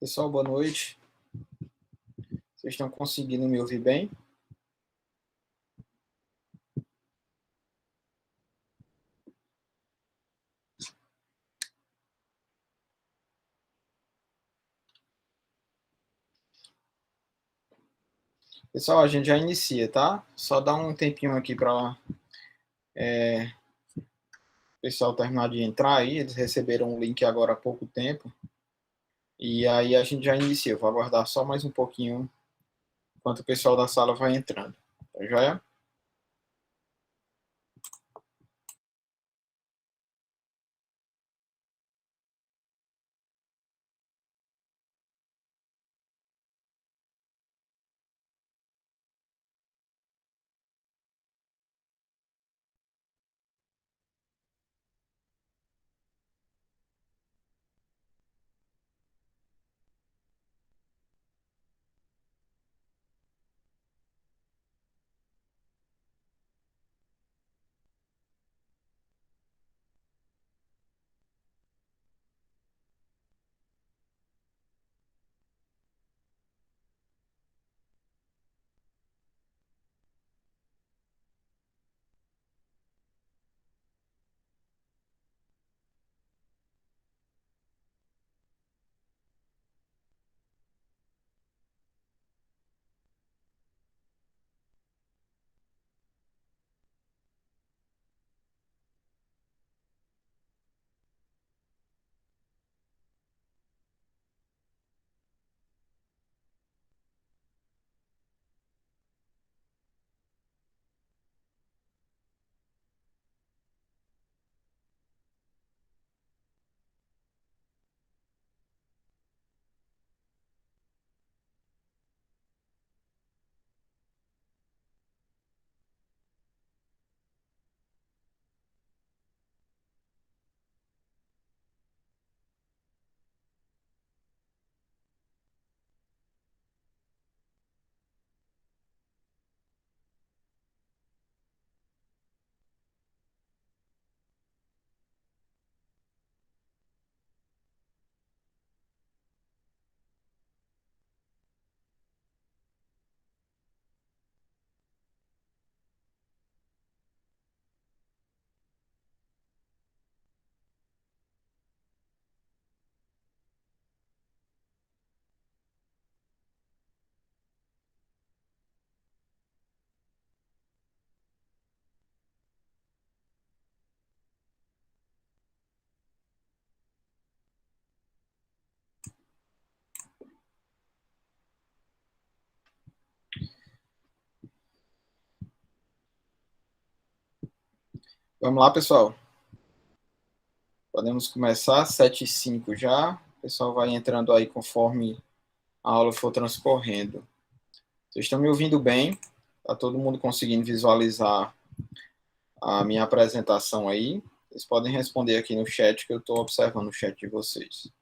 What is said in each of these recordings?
Pessoal, boa noite. Vocês estão conseguindo me ouvir bem? Pessoal, a gente já inicia, tá? Só dá um tempinho aqui para o pessoal terminar de entrar aí. Eles receberam o link agora há pouco tempo. E aí a gente já inicia. Eu vou aguardar só mais um pouquinho enquanto o pessoal da sala vai entrando. Tá joia? Vamos lá, pessoal. Podemos começar, 7h05 já. O pessoal vai entrando aí conforme a aula for transcorrendo. Vocês estão me ouvindo bem? Tá todo mundo conseguindo visualizar a minha apresentação aí? Vocês podem responder aqui no chat, que eu estou observando o chat de vocês.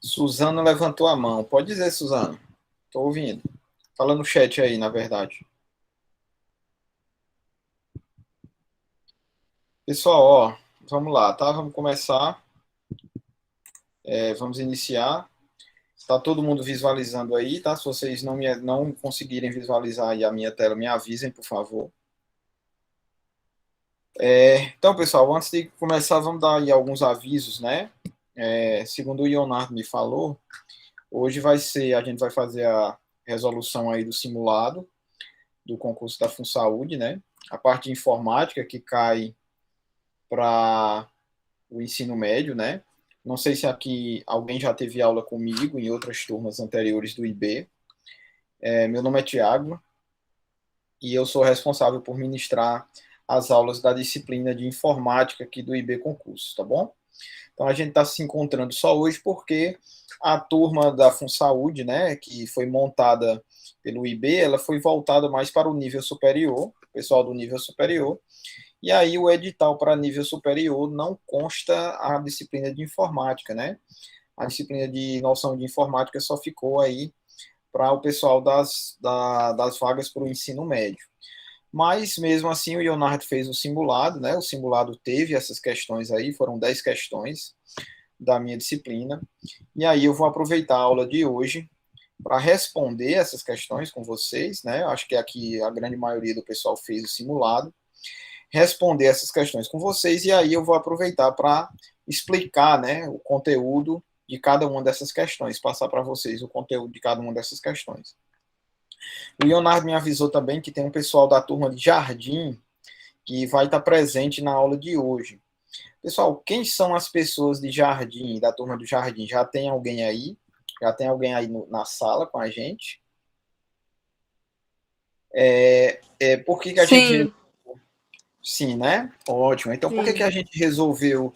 Suzana levantou a mão. Pode dizer, Suzana. Estou ouvindo. Fala no chat aí, na verdade. Pessoal, ó, vamos lá, tá? Vamos começar. Vamos iniciar. Está todo mundo visualizando aí, tá? Se vocês não conseguirem visualizar aí a minha tela, me avisem, por favor. Então, pessoal, antes de começar, vamos dar aí alguns avisos, né? Segundo o Leonardo me falou, hoje a gente vai fazer a resolução aí do simulado do concurso da FunSaúde, né? A parte de informática que cai para o ensino médio, né? Não sei se aqui alguém já teve aula comigo em outras turmas anteriores do IB. Meu nome é Tiago e eu sou responsável por ministrar as aulas da disciplina de informática aqui do IB Concurso, tá bom? Então a gente está se encontrando só hoje porque a turma da FunSaúde, né, que foi montada pelo IB, ela foi voltada mais para o nível superior, o pessoal do nível superior, e aí o edital para nível superior não consta a disciplina de informática, né? A disciplina de noção de informática só ficou aí para o pessoal das vagas para o ensino médio. Mas, mesmo assim, o Leonardo fez o simulado, né? O simulado teve essas questões aí, foram 10 questões da minha disciplina. E aí eu vou aproveitar a aula de hoje para responder essas questões com vocês, né? Acho que aqui a grande maioria do pessoal fez o simulado. Responder essas questões com vocês e aí eu vou aproveitar para explicar, né, o conteúdo de cada uma dessas questões, passar para vocês o conteúdo de cada uma dessas questões. O Leonardo me avisou também que tem um pessoal da turma de jardim que vai estar presente na aula de hoje. Pessoal, quem são as pessoas de jardim, da turma do jardim? Já tem alguém aí? Já tem alguém aí na sala com a gente? Por que a gente... Sim, Sim, né? Ótimo. Então, por que sim. a gente resolveu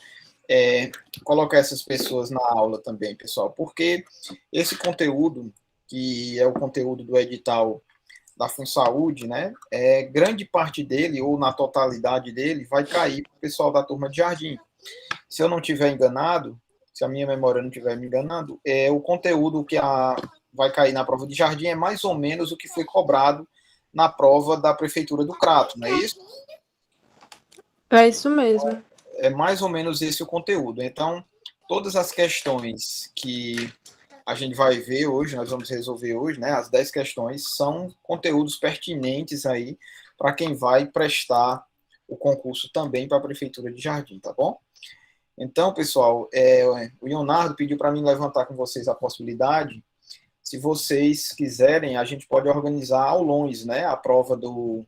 colocar essas pessoas na aula também, pessoal? Porque esse conteúdo, que é o conteúdo do edital da FunSaúde, né? Grande parte dele, ou na totalidade dele, vai cair para o pessoal da turma de jardim. Se eu não estiver enganado, se a minha memória não estiver me enganando, o conteúdo que vai cair na prova de jardim é mais ou menos o que foi cobrado na prova da Prefeitura do Crato, não é isso? É isso mesmo. É mais ou menos esse o conteúdo. Então, todas as questões que a gente vai ver hoje, nós vamos resolver hoje, né? As 10 questões são conteúdos pertinentes aí para quem vai prestar o concurso também para a Prefeitura de Jardim, tá bom? Então, pessoal, o Leonardo pediu para mim levantar com vocês a possibilidade. Se vocês quiserem, a gente pode organizar aulões, né? A prova do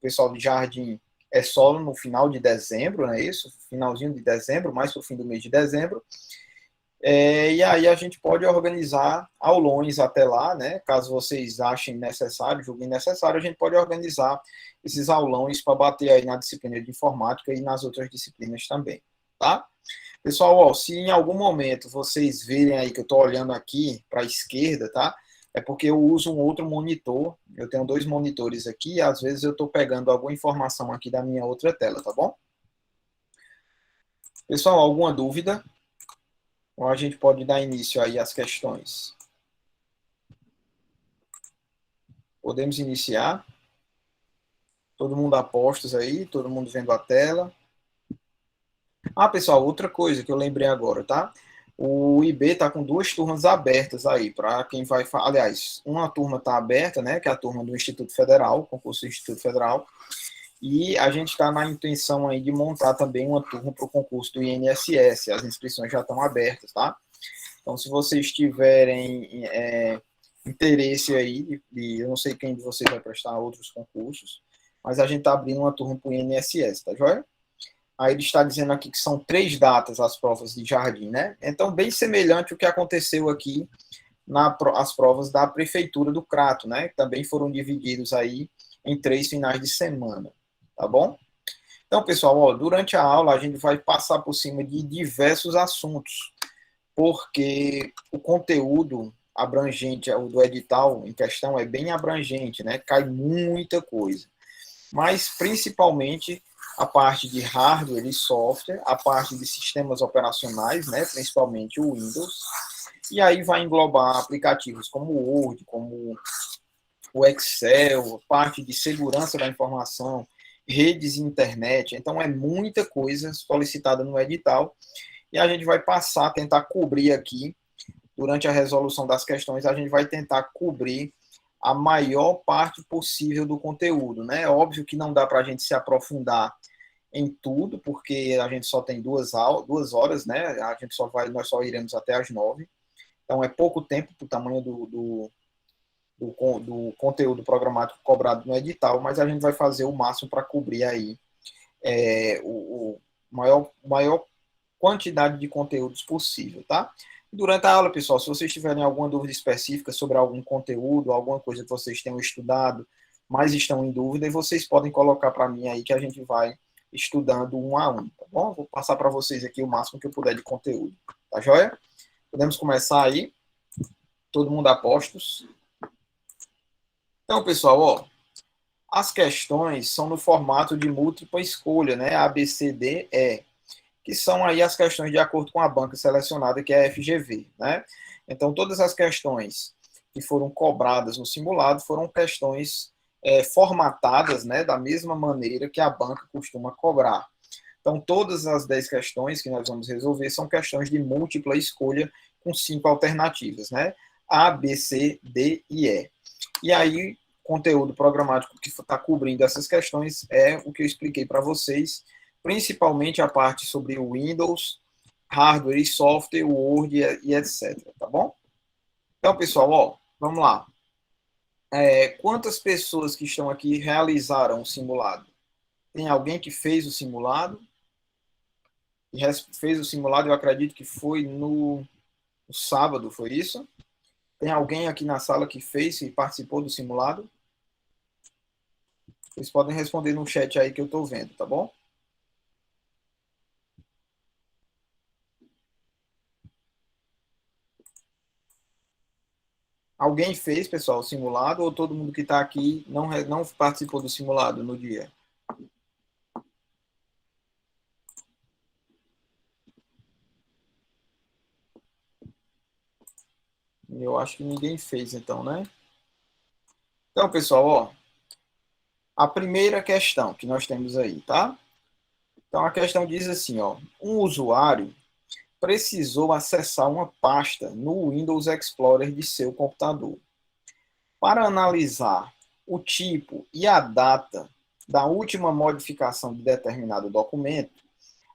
pessoal de Jardim é só no final de dezembro, não é isso? Finalzinho de dezembro, mais para o fim do mês de dezembro. E aí a gente pode organizar aulões até lá, né? Caso vocês achem necessário, julguem necessário, a gente pode organizar esses aulões para bater aí na disciplina de informática e nas outras disciplinas também, tá? Pessoal, ó, se em algum momento vocês virem aí que eu estou olhando aqui para a esquerda, tá? É porque eu uso um outro monitor. Eu tenho dois monitores aqui e às vezes eu estou pegando alguma informação aqui da minha outra tela, tá bom? Pessoal, alguma dúvida? Ou a gente pode dar início aí às questões? Podemos iniciar? Todo mundo a postos aí? Todo mundo vendo a tela? Ah, pessoal, outra coisa que eu lembrei agora, tá? O IB está com duas turmas abertas aí, para quem vai... Aliás, uma turma está aberta, né, que é a turma do Instituto Federal, concurso do Instituto Federal, e a gente está na intenção aí de montar também uma turma para o concurso do INSS, as inscrições já estão abertas, tá? Então, se vocês tiverem interesse aí, eu não sei quem de vocês vai prestar outros concursos, mas a gente está abrindo uma turma para o INSS, tá joia? Aí ele está dizendo aqui que são 3 datas as provas de jardim, né? Então, bem semelhante ao que aconteceu aqui as provas da Prefeitura do Crato, né? Que também foram divididos aí em 3 finais de semana, tá bom? Então, pessoal, ó, durante a aula a gente vai passar por cima de diversos assuntos, porque o conteúdo abrangente, o do edital em questão é bem abrangente, né? Cai muita coisa. Mas, principalmente, a parte de hardware e software, a parte de sistemas operacionais, né, principalmente o Windows, e aí vai englobar aplicativos como o Word, como o Excel, parte de segurança da informação, redes e internet. Então, é muita coisa solicitada no edital, e a gente vai passar, tentar cobrir aqui, durante a resolução das questões, a gente vai tentar cobrir a maior parte possível do conteúdo, né? É óbvio que não dá para a gente se aprofundar em tudo, porque a gente só tem 2 horas, né? Nós só iremos até as 9. Então é pouco tempo para o tamanho do conteúdo programático cobrado no edital, mas a gente vai fazer o máximo para cobrir aí o maior quantidade de conteúdos possível, tá? Durante a aula, pessoal, se vocês tiverem alguma dúvida específica sobre algum conteúdo, alguma coisa que vocês tenham estudado, mas estão em dúvida, vocês podem colocar para mim aí que a gente vai estudando um a um, tá bom? Vou passar para vocês aqui o máximo que eu puder de conteúdo, tá joia? Podemos começar aí? Todo mundo a postos? Então, pessoal, ó, as questões são no formato de múltipla escolha, né? A, B, C, D, E, que são aí as questões de acordo com a banca selecionada, que é a FGV, né? Então, todas as questões que foram cobradas no simulado foram questões formatadas, né, da mesma maneira que a banca costuma cobrar. Então, todas as 10 questões que nós vamos resolver são questões de múltipla escolha com 5 alternativas, né? A, B, C, D e E. E aí, conteúdo programático que está cobrindo essas questões é o que eu expliquei para vocês, principalmente a parte sobre o Windows, hardware e software, Word e etc. Tá bom? Então, pessoal, ó, vamos lá. Quantas pessoas que estão aqui realizaram o simulado? Tem alguém que fez o simulado? Fez o simulado, eu acredito que foi no sábado, foi isso? Tem alguém aqui na sala que fez e participou do simulado? Vocês podem responder no chat aí que eu estou vendo, tá bom? Alguém fez, pessoal, o simulado ou todo mundo que está aqui não participou do simulado no dia? Eu acho que ninguém fez, então, né? Então, pessoal, ó, a primeira questão que nós temos aí, tá? Então, a questão diz assim, ó, um usuário precisou acessar uma pasta no Windows Explorer de seu computador. Para analisar o tipo e a data da última modificação de determinado documento,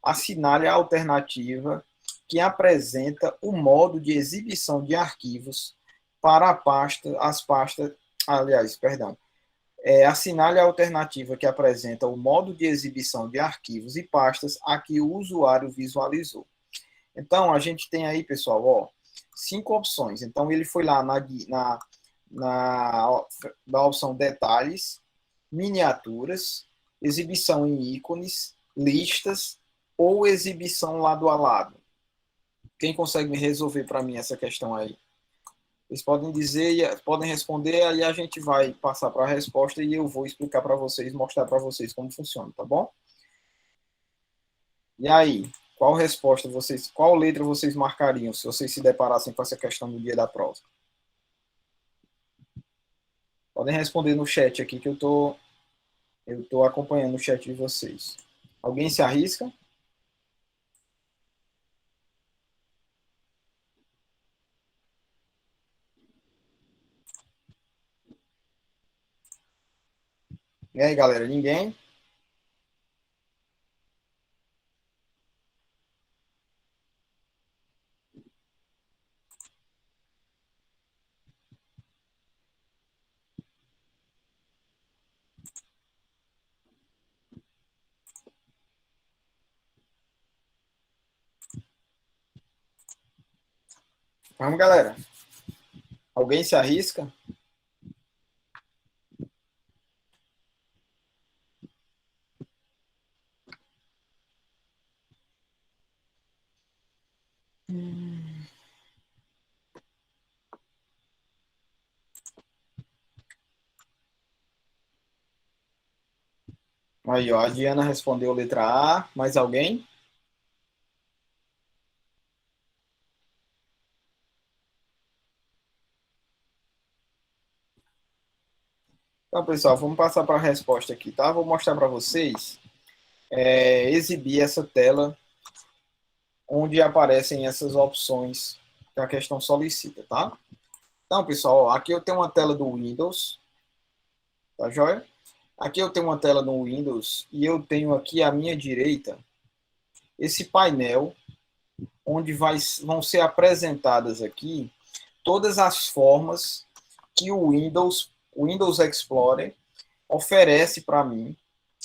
assinale a alternativa que apresenta o modo de exibição de arquivos para assinale a alternativa que apresenta o modo de exibição de arquivos e pastas a que o usuário visualizou. Então, a gente tem aí, pessoal, ó, 5 opções. Então, ele foi lá na opção detalhes, miniaturas, exibição em ícones, listas ou exibição lado a lado. Quem consegue me resolver para mim essa questão aí? Vocês podem dizer, podem responder, aí a gente vai passar para a resposta e eu vou explicar para vocês, mostrar para vocês como funciona, tá bom? E aí, qual resposta qual letra vocês marcariam se vocês se deparassem com essa questão no dia da prova? Podem responder no chat aqui que eu tô acompanhando o chat de vocês. Alguém se arrisca? E aí, galera, ninguém? Vamos, galera. Alguém se arrisca? Aí, ó, a Diana respondeu letra A. Mais alguém? Então, pessoal, vamos passar para a resposta aqui, tá? Vou mostrar para vocês, exibir essa tela onde aparecem essas opções que a questão solicita, tá? Então, pessoal, ó, aqui eu tenho uma tela do Windows, tá joia? Aqui eu tenho uma tela no Windows e eu tenho aqui à minha direita esse painel onde vão ser apresentadas aqui todas as formas que o Windows Explorer oferece para mim,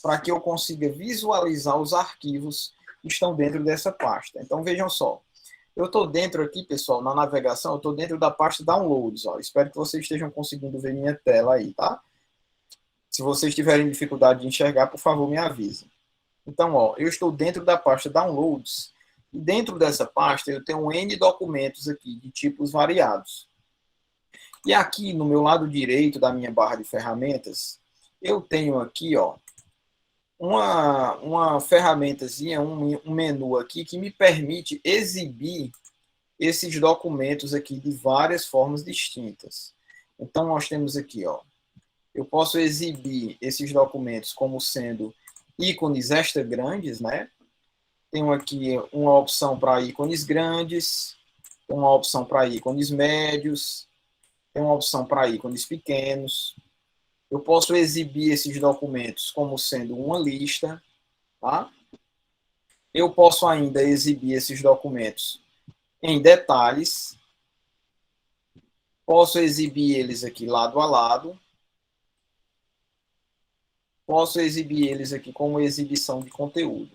para que eu consiga visualizar os arquivos que estão dentro dessa pasta. Então, vejam só. Eu estou dentro aqui, pessoal, na navegação, eu estou dentro da pasta Downloads. Ó. Espero que vocês estejam conseguindo ver minha tela aí, tá? Se vocês tiverem dificuldade de enxergar, por favor, me avisem. Então, ó, eu estou dentro da pasta Downloads. E dentro dessa pasta, eu tenho N documentos aqui, de tipos variados. E aqui, no meu lado direito da minha barra de ferramentas, eu tenho aqui, ó, uma ferramentazinha, um menu aqui que me permite exibir esses documentos aqui de várias formas distintas. Então, nós temos aqui, ó, eu posso exibir esses documentos como sendo ícones extra grandes, né? Tenho aqui uma opção para ícones grandes, uma opção para ícones médios, tem uma opção para ícones pequenos. Eu posso exibir esses documentos como sendo uma lista, tá? Eu posso ainda exibir esses documentos em detalhes. Posso exibir eles aqui lado a lado. Posso exibir eles aqui como exibição de conteúdo,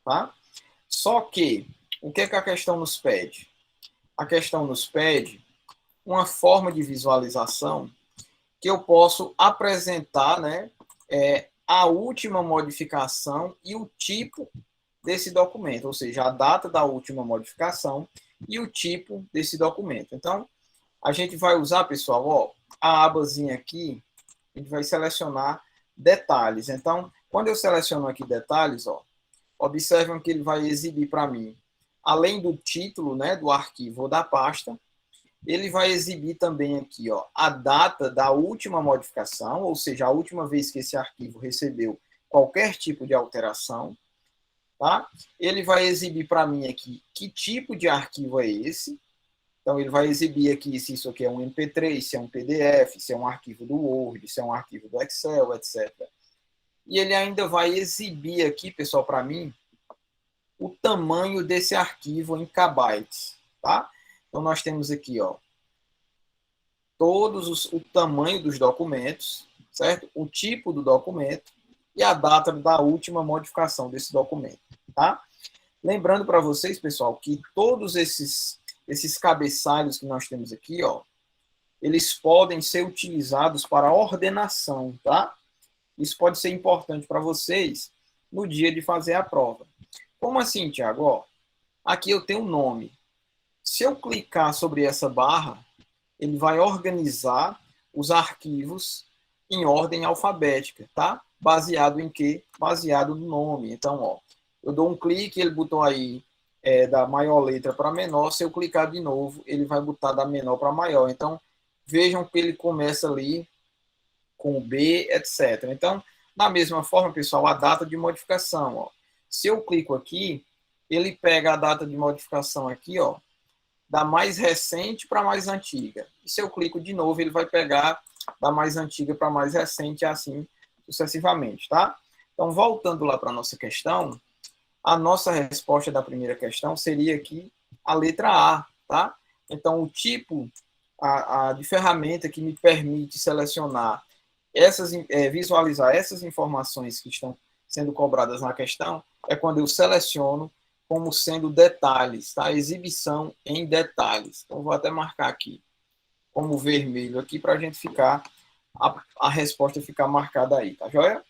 tá? Só que, o que é que a questão nos pede? A questão nos pede uma forma de visualização que eu posso apresentar, né, a última modificação e o tipo desse documento, ou seja, a data da última modificação e o tipo desse documento. Então, a gente vai usar, pessoal, ó, a abazinha aqui, a gente vai selecionar detalhes. Então, quando eu seleciono aqui detalhes, ó, observam que ele vai exibir para mim, além do título, né, do arquivo ou da pasta, ele vai exibir também aqui, ó, a data da última modificação, ou seja, a última vez que esse arquivo recebeu qualquer tipo de alteração, tá? Ele vai exibir para mim aqui que tipo de arquivo é esse. Então, ele vai exibir aqui se isso aqui é um MP3, se é um PDF, se é um arquivo do Word, se é um arquivo do Excel, etc. E ele ainda vai exibir aqui, pessoal, para mim, o tamanho desse arquivo em kbytes, tá? Então, nós temos aqui, ó, o tamanho dos documentos, certo? O tipo do documento e a data da última modificação desse documento, tá? Lembrando para vocês, pessoal, que todos esses cabeçalhos que nós temos aqui, ó, eles podem ser utilizados para ordenação, tá? Isso pode ser importante para vocês no dia de fazer a prova. Como assim, Tiago? Ó, aqui eu tenho um nome. Se eu clicar sobre essa barra, ele vai organizar os arquivos em ordem alfabética, tá? Baseado em quê? Baseado no nome. Então, ó, eu dou um clique, ele botou aí da maior letra para menor. Se eu clicar de novo, ele vai botar da menor para maior. Então, vejam que ele começa ali com o B, etc. Então, da mesma forma, pessoal, a data de modificação. Ó. Se eu clico aqui, ele pega a data de modificação aqui, ó, da mais recente para a mais antiga. E se eu clico de novo, ele vai pegar da mais antiga para a mais recente, e assim sucessivamente, tá? Então, voltando lá para a nossa questão, a nossa resposta da primeira questão seria aqui a letra A, tá? Então, o tipo de ferramenta que me permite selecionar visualizar essas informações que estão sendo cobradas na questão é quando eu seleciono como sendo detalhes, tá? Exibição em detalhes. Então, vou até marcar aqui como vermelho aqui para a gente ficar, a resposta ficar marcada aí, tá joia?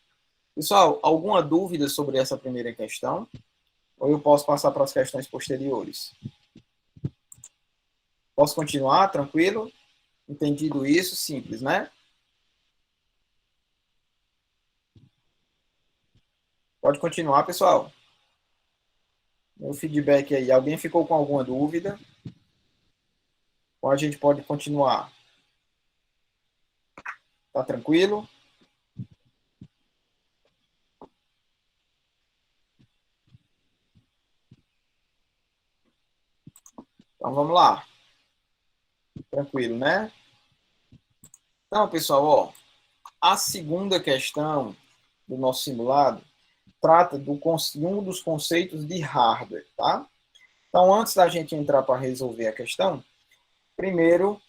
Pessoal, alguma dúvida sobre essa primeira questão? Ou eu posso passar para as questões posteriores? Posso continuar, tranquilo? Entendido isso? Simples, né? Pode continuar, pessoal. Meu feedback aí. Alguém ficou com alguma dúvida? Ou a gente pode continuar? Tá tranquilo? Então vamos lá. Tranquilo, né? Então, pessoal, ó, a segunda questão do nosso simulado trata de um dos conceitos de hardware, tá? Então, antes da gente entrar para resolver a questão, primeiro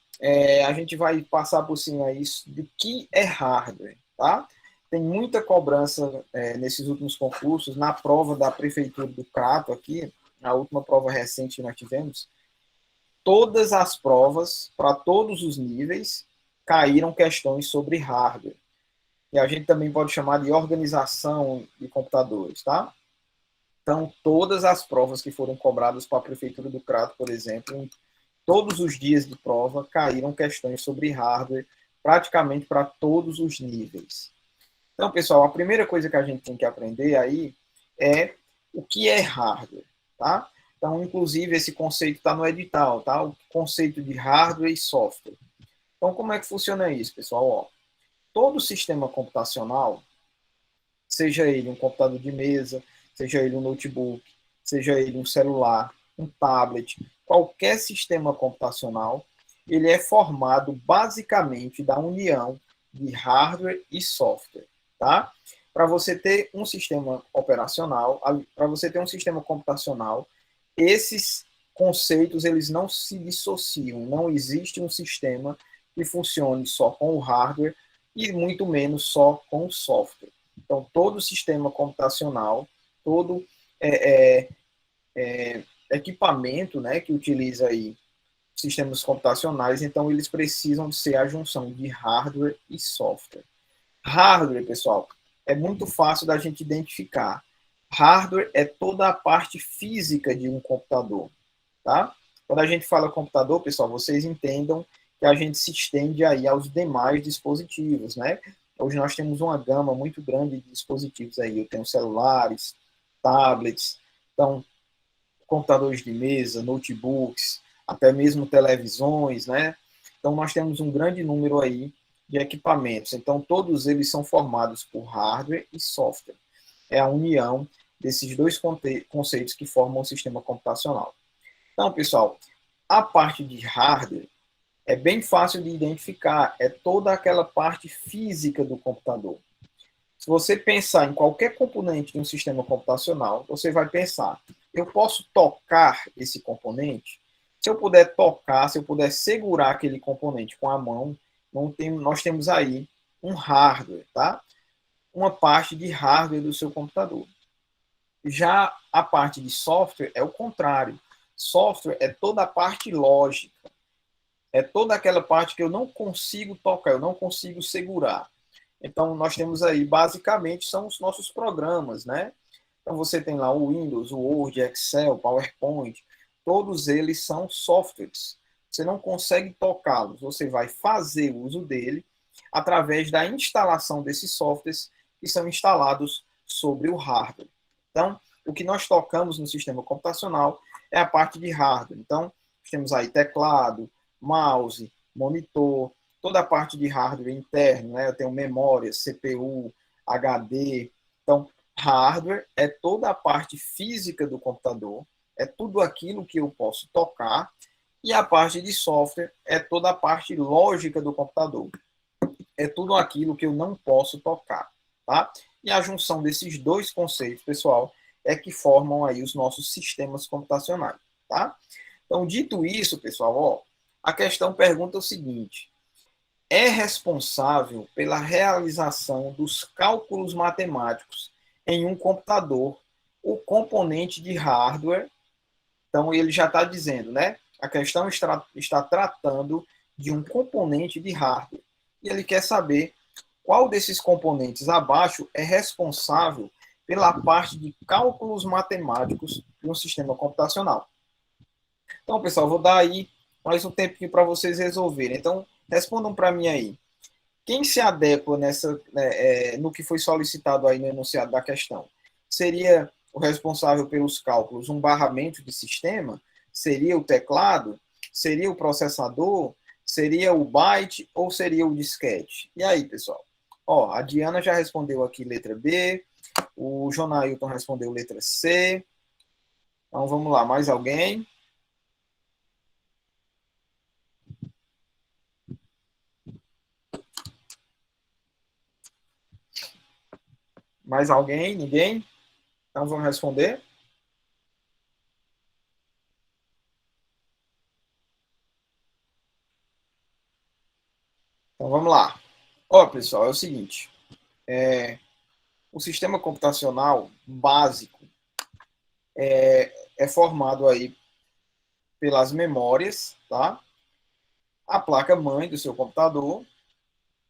a gente vai passar por cima isso do que é hardware, tá? Tem muita cobrança nesses últimos concursos, na prova da Prefeitura do Crato aqui, a última prova recente que nós tivemos, todas as provas, para todos os níveis, caíram questões sobre hardware. E a gente também pode chamar de organização de computadores, tá? Então, todas as provas que foram cobradas para a Prefeitura do Crato, por exemplo, em todos os dias de prova, caíram questões sobre hardware, praticamente para todos os níveis. Então, pessoal, a primeira coisa que a gente tem que aprender aí é o que é hardware, tá? Então, inclusive, esse conceito está no edital, tá? O conceito de hardware e software. Então, como é que funciona isso, pessoal? Ó, todo sistema computacional, seja ele um computador de mesa, seja ele um notebook, seja ele um celular, um tablet, qualquer sistema computacional, ele é formado basicamente da união de hardware e software, tá? Para você ter um sistema operacional, para você ter um sistema computacional, esses conceitos eles não se dissociam, não existe um sistema que funcione só com o hardware e muito menos só com o software. Então, todo sistema computacional, todo é, é, equipamento, né, que utiliza aí sistemas computacionais, então eles precisam ser a junção de hardware e software. Hardware, pessoal, é muito fácil da gente identificar. Hardware é toda a parte física de um computador, tá? Quando a gente fala computador, pessoal, vocês entendam que a gente se estende aí aos demais dispositivos, né? Hoje nós temos uma gama muito grande de dispositivos aí. Eu tenho celulares, tablets, então computadores de mesa, notebooks, até mesmo televisões, né? Então nós temos um grande número aí de equipamentos. Então todos eles são formados por hardware e software. É a união desses dois conceitos que formam o sistema computacional. Então, pessoal, a parte de hardware é bem fácil de identificar, é toda aquela parte física do computador. Se você pensar em qualquer componente de um sistema computacional, você vai pensar, eu posso tocar esse componente? Se eu puder tocar, se eu puder segurar aquele componente com a mão, nós temos aí um hardware, tá? Uma parte de hardware do seu computador. Já a parte de software é o contrário. Software é toda a parte lógica. É toda aquela parte que eu não consigo tocar, eu não consigo segurar. Então, nós temos aí, basicamente, são os nossos programas, né? Então, você tem lá o Windows, o Word, Excel, PowerPoint, todos eles são softwares. Você não consegue tocá-los, você vai fazer uso dele através da instalação desses softwares que são instalados sobre o hardware. Então, o que nós tocamos no sistema computacional é a parte de hardware. Então, temos aí teclado, mouse, monitor, toda a parte de hardware interno, né? Eu tenho memória, CPU, HD. Então, hardware é toda a parte física do computador, é tudo aquilo que eu posso tocar, e a parte de software é toda a parte lógica do computador. É tudo aquilo que eu não posso tocar, tá? E a junção desses dois conceitos, pessoal, é que formam aí os nossos sistemas computacionais, tá? Então, dito isso, pessoal, ó, a questão pergunta o seguinte: é responsável pela realização dos cálculos matemáticos em um computador o componente de hardware? Então, ele já está dizendo, né? A questão está tratando de um componente de hardware. E ele quer saber qual desses componentes abaixo é responsável pela parte de cálculos matemáticos de um sistema computacional. Então, pessoal, vou dar aí mais um tempinho para vocês resolverem. Então, respondam para mim aí. Quem se adequa no que foi solicitado aí no enunciado da questão? Seria o responsável pelos cálculos um barramento de sistema? Seria o teclado? Seria o processador? Seria o byte ou seria o disquete? E aí, pessoal? Ó, a Diana já respondeu aqui letra B, o Jonailton respondeu letra C. Então vamos lá, mais alguém? Mais alguém? Ninguém? Então vamos responder. Então vamos lá. Ó, pessoal, é o seguinte. O sistema computacional básico é formado aí pelas memórias, tá? A placa-mãe do seu computador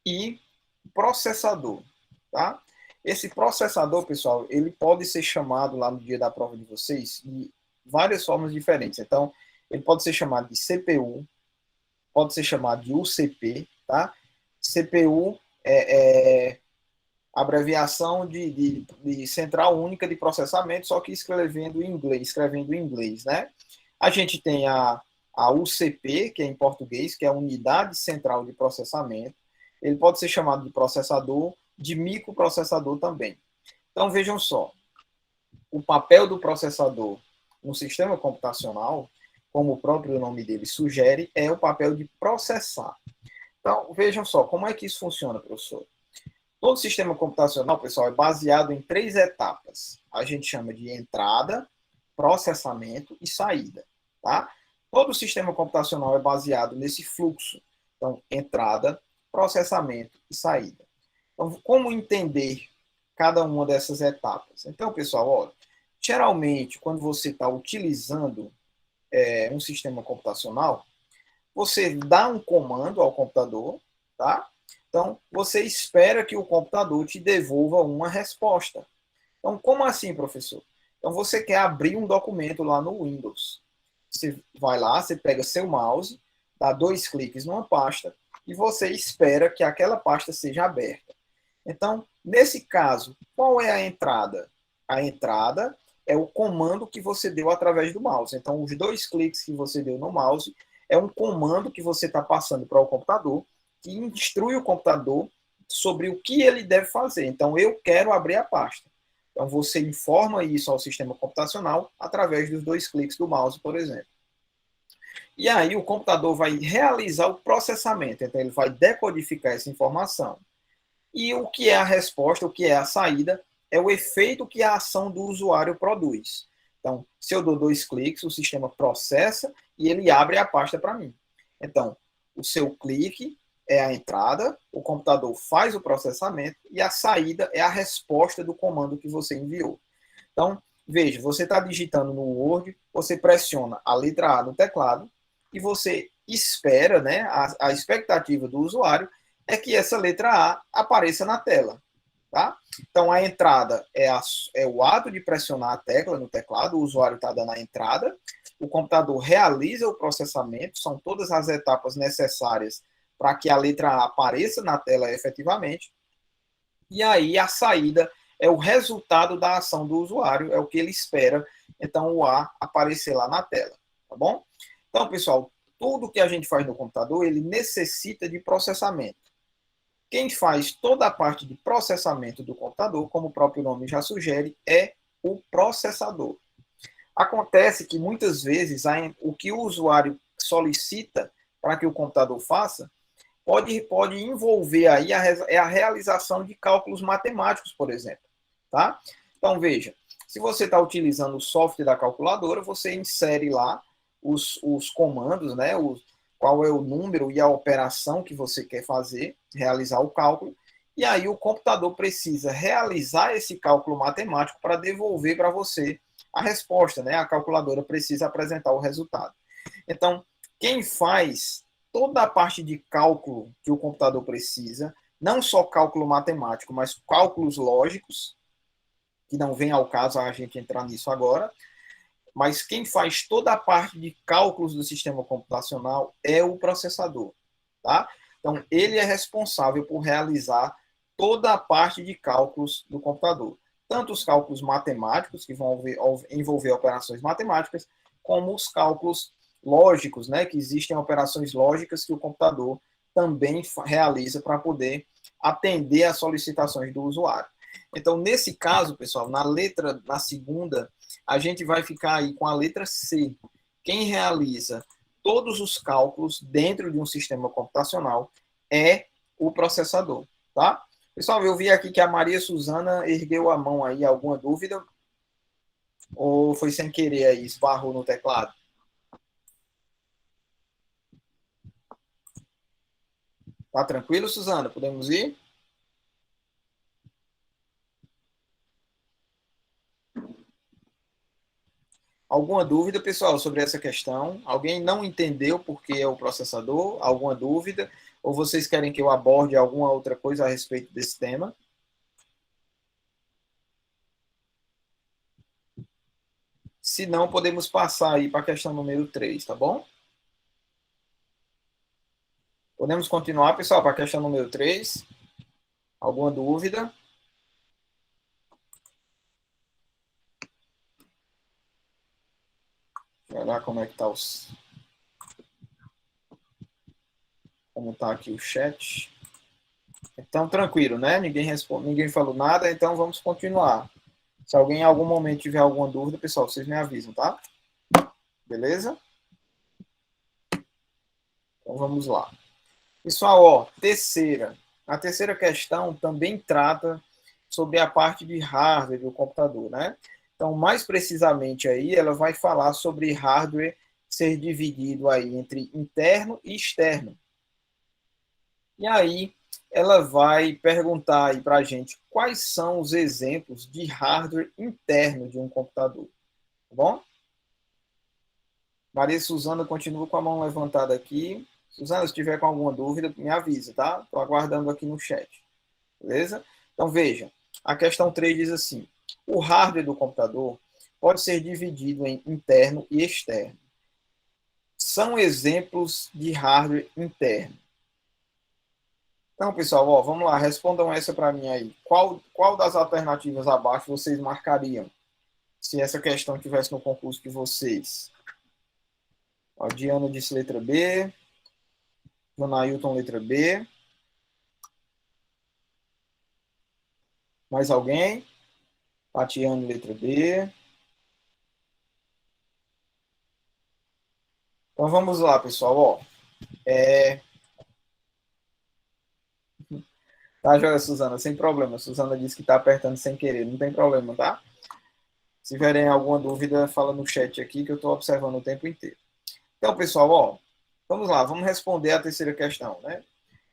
e o processador, tá? Esse processador, pessoal, ele pode ser chamado lá no dia da prova de vocês de várias formas diferentes. Então, ele pode ser chamado de CPU, pode ser chamado de UCP, tá? CPU é abreviação de Central Única de Processamento, só que escrevendo em inglês, né? A gente tem a UCP, que é em português, que é a Unidade Central de Processamento. Ele pode ser chamado de processador, de microprocessador também. Então, vejam só, o papel do processador no sistema computacional, como o próprio nome dele sugere, é o papel de processar. Então, vejam só, como é que isso funciona, professor? Todo sistema computacional, pessoal, é baseado em 3 etapas. A gente chama de entrada, processamento e saída, tá? Todo sistema computacional é baseado nesse fluxo. Então, entrada, processamento e saída. Então, como entender cada uma dessas etapas? Então, pessoal, olha, geralmente, quando você está utilizando um sistema computacional, você dá um comando ao computador, tá? Então, você espera que o computador te devolva uma resposta. Então, como assim, professor? Então, você quer abrir um documento lá no Windows. Você vai lá, você pega seu mouse, dá 2 cliques numa pasta e você espera que aquela pasta seja aberta. Então, nesse caso, qual é a entrada? A entrada é o comando que você deu através do mouse. Então, os 2 cliques que você deu no mouse é um comando que você está passando para o computador, que instrui o computador sobre o que ele deve fazer. Então, eu quero abrir a pasta. Então, você informa isso ao sistema computacional através dos 2 cliques do mouse, por exemplo. E aí, o computador vai realizar o processamento. Então, ele vai decodificar essa informação. E o que é a resposta, o que é a saída, é o efeito que a ação do usuário produz. Então, se eu dou 2 cliques, o sistema processa e ele abre a pasta para mim. Então, o seu clique é a entrada, o computador faz o processamento e a saída é a resposta do comando que você enviou. Então, veja, você está digitando no Word, você pressiona a letra A no teclado e você espera, né, a expectativa do usuário é que essa letra A apareça na tela. Tá? Então, a entrada é o ato de pressionar a tecla no teclado, o usuário está dando a entrada, o computador realiza o processamento, são todas as etapas necessárias para que a letra A apareça na tela efetivamente, e aí a saída é o resultado da ação do usuário, é o que ele espera, então o A aparecer lá na tela, tá bom? Então, pessoal, tudo que a gente faz no computador, ele necessita de processamento. Quem faz toda a parte de processamento do computador, como o próprio nome já sugere, é o processador. Acontece que muitas vezes o que o usuário solicita para que o computador faça pode envolver aí a realização de cálculos matemáticos, por exemplo. Tá? Então, veja, se você está utilizando o software da calculadora, você insere lá os comandos, né, qual é o número e a operação que você quer fazer, realizar o cálculo, e aí o computador precisa realizar esse cálculo matemático para devolver para você a resposta, né? A calculadora precisa apresentar o resultado. Então, quem faz toda a parte de cálculo que o computador precisa, não só cálculo matemático, mas cálculos lógicos, que não vem ao caso a gente entrar nisso agora, mas quem faz toda a parte de cálculos do sistema computacional é o processador, tá? Então, ele é responsável por realizar toda a parte de cálculos do computador, tanto os cálculos matemáticos, que vão envolver operações matemáticas, como os cálculos lógicos, né, que existem operações lógicas que o computador também realiza para poder atender às solicitações do usuário. Então, nesse caso, pessoal, na segunda, a gente vai ficar aí com a letra C. Quem realiza todos os cálculos dentro de um sistema computacional é o processador, tá? Pessoal, eu vi aqui que a Maria Suzana ergueu a mão aí, alguma dúvida? Ou foi sem querer aí, esbarrou no teclado? Tá tranquilo, Suzana? Podemos ir? Alguma dúvida, pessoal, sobre essa questão? Alguém não entendeu por que é o processador? Alguma dúvida? Ou vocês querem que eu aborde alguma outra coisa a respeito desse tema? Se não, podemos passar aí para a questão número 3, tá bom? Podemos continuar, pessoal, para a questão número 3. Alguma dúvida? Deixa eu olhar como é que está os... como está aqui o chat. Então, tranquilo, né? Ninguém falou nada, então vamos continuar. Se alguém em algum momento tiver alguma dúvida, pessoal, vocês me avisam, tá? Beleza? Então vamos lá. Pessoal, ó, terceira. A terceira questão também trata sobre a parte de hardware do computador, né? Então, mais precisamente aí, ela vai falar sobre hardware ser dividido aí entre interno e externo. E aí, ela vai perguntar aí para a gente quais são os exemplos de hardware interno de um computador, tá bom? Maria Suzana continua com a mão levantada aqui. Suzana, se tiver com alguma dúvida, me avisa, tá? Estou aguardando aqui no chat. Beleza? Então, veja. A questão 3 diz assim: o hardware do computador pode ser dividido em interno e externo. São exemplos de hardware interno. Então, pessoal, ó, vamos lá, respondam essa para mim aí. Qual das alternativas abaixo vocês marcariam se essa questão tivesse no concurso de vocês? Ó, Diana disse letra B. Jonailton, letra B. Mais alguém? Tatiane, letra B. Então vamos lá, pessoal. Ó, Tá, joia, Suzana? Sem problema. Suzana disse que está apertando sem querer. Não tem problema, tá? Se tiverem alguma dúvida, fala no chat aqui que eu estou observando o tempo inteiro. Então, pessoal, ó, vamos lá. Vamos responder a terceira questão, né?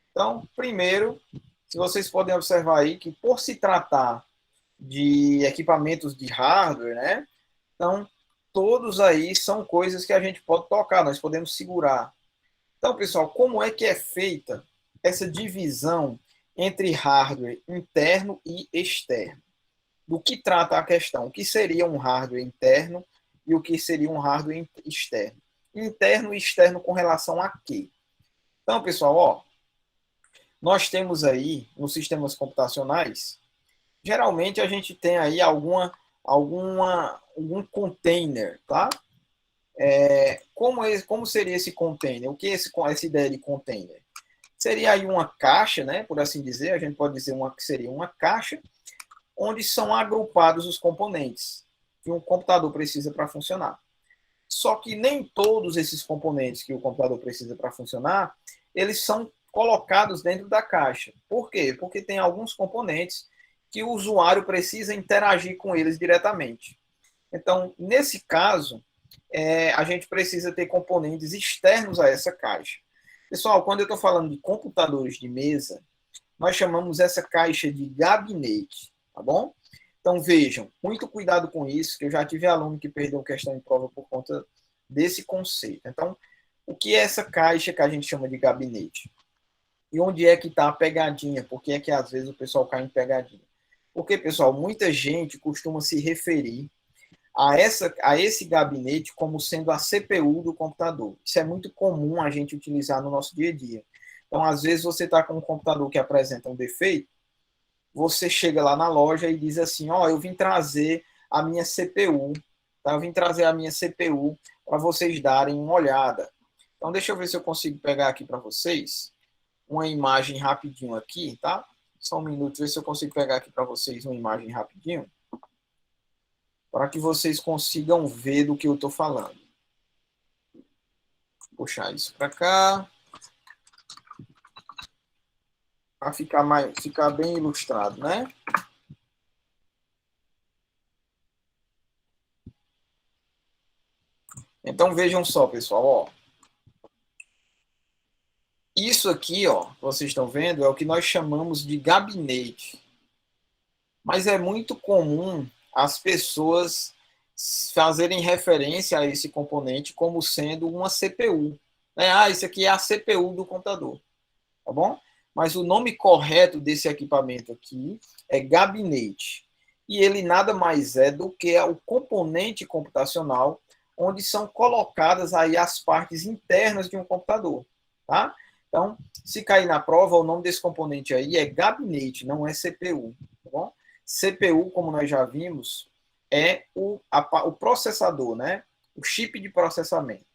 Então, primeiro, se vocês podem observar aí que por se tratar de equipamentos de hardware, né? Então, todos aí são coisas que a gente pode tocar, nós podemos segurar. Então, pessoal, como é que é feita essa divisão entre hardware interno e externo? Do que trata a questão? O que seria um hardware interno e o que seria um hardware externo? Interno e externo com relação a quê? Então, pessoal, ó, nós temos aí nos sistemas computacionais, geralmente a gente tem aí algum container, tá? Como seria esse container? O que é essa ideia de container? Seria aí uma caixa, né, por assim dizer, a gente pode dizer que seria uma caixa onde são agrupados os componentes que um computador precisa para funcionar. Só que nem todos esses componentes que o computador precisa para funcionar, eles são colocados dentro da caixa. Por quê? Porque tem alguns componentes que o usuário precisa interagir com eles diretamente. Então, nesse caso, a gente precisa ter componentes externos a essa caixa. Pessoal, quando eu estou falando de computadores de mesa, nós chamamos essa caixa de gabinete, tá bom? Então vejam, muito cuidado com isso, que eu já tive aluno que perdeu questão em prova por conta desse conceito. Então, o que é essa caixa que a gente chama de gabinete? E onde é que está a pegadinha? Por que é que às vezes o pessoal cai em pegadinha? Porque, pessoal, muita gente costuma se referir a esse gabinete como sendo a CPU do computador. Isso é muito comum a gente utilizar no nosso dia a dia. Então, às vezes, você está com um computador que apresenta um defeito, você chega lá na loja e diz assim, ó, eu vim trazer a minha CPU, tá? Eu vim trazer a minha CPU para vocês darem uma olhada. Então, deixa eu ver se eu consigo pegar aqui para vocês uma imagem rapidinho aqui, tá? Só um minuto, ver se eu consigo pegar aqui para vocês uma imagem rapidinho, para que vocês consigam ver do que eu estou falando. Vou puxar isso para cá, para ficar bem ilustrado, né? Então vejam só, pessoal, ó. Isso aqui, ó, vocês estão vendo, é o que nós chamamos de gabinete. Mas é muito comum as pessoas fazerem referência a esse componente como sendo uma CPU. Né? Ah, isso aqui é a CPU do computador, tá bom? Mas o nome correto desse equipamento aqui é gabinete. E ele nada mais é do que o componente computacional onde são colocadas aí as partes internas de um computador, tá? Então, se cair na prova, o nome desse componente aí é gabinete, não é CPU, tá bom? CPU, como nós já vimos, é o processador, né? O chip de processamento.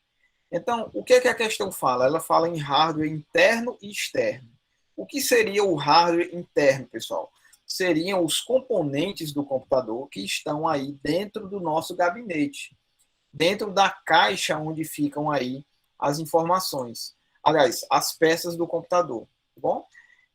Então, o que é que a questão fala? Ela fala em hardware interno e externo. O que seria o hardware interno, pessoal? Seriam os componentes do computador que estão aí dentro do nosso gabinete, dentro da caixa onde ficam aí as informações. Aliás, as peças do computador, tá bom?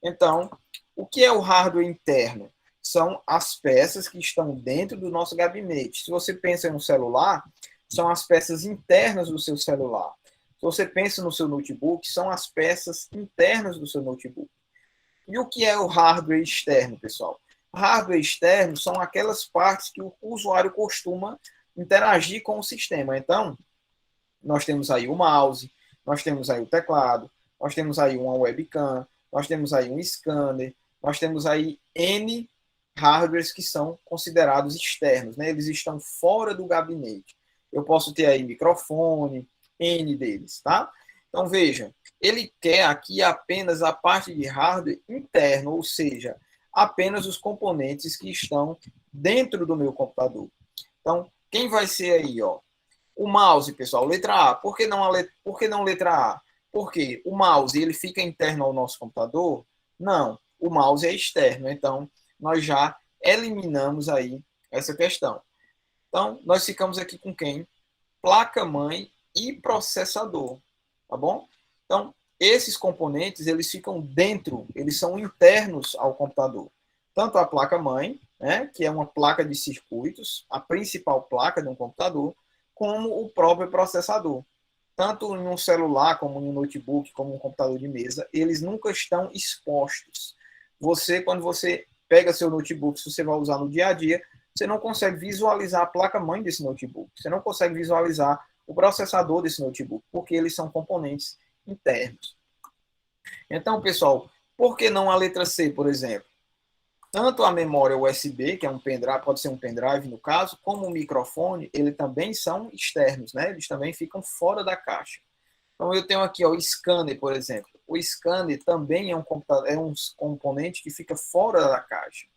Então, o que é o hardware interno? São as peças que estão dentro do nosso gabinete. Se você pensa em um celular, são as peças internas do seu celular. Se você pensa no seu notebook, são as peças internas do seu notebook. E o que é o hardware externo, pessoal? Hardware externo são aquelas partes que o usuário costuma interagir com o sistema. Então, nós temos aí o mouse, nós temos aí o teclado, nós temos aí uma webcam, nós temos aí um scanner, nós temos aí N hardwares que são considerados externos, né? Eles estão fora do gabinete. Eu posso ter aí microfone, N deles, tá? Então, veja, ele quer aqui apenas a parte de hardware interno, ou seja, apenas os componentes que estão dentro do meu computador. Então, quem vai ser aí, ó? O mouse, pessoal, letra A. Por que não letra A? Porque o mouse ele fica interno ao nosso computador? Não, o mouse é externo. Então, nós já eliminamos aí essa questão. Então, nós ficamos aqui com quem? Placa-mãe e processador, tá bom? Então, esses componentes, eles ficam dentro, eles são internos ao computador. Tanto a placa-mãe, né, que é uma placa de circuitos, a principal placa de um computador, como o próprio processador. Tanto em um celular, como em um notebook, como um computador de mesa, eles nunca estão expostos. Você, quando você pega seu notebook, se você vai usar no dia a dia, você não consegue visualizar a placa-mãe desse notebook. Você não consegue visualizar o processador desse notebook, porque eles são componentes internos. Então, pessoal, por que não a letra C, por exemplo? Tanto a memória USB, que é um pendrive, pode ser um pendrive no caso, como o microfone, eles também são externos, né? Eles também ficam fora da caixa. Então eu tenho aqui ó, o scanner, por exemplo. O scanner também é um componente que fica fora da caixa.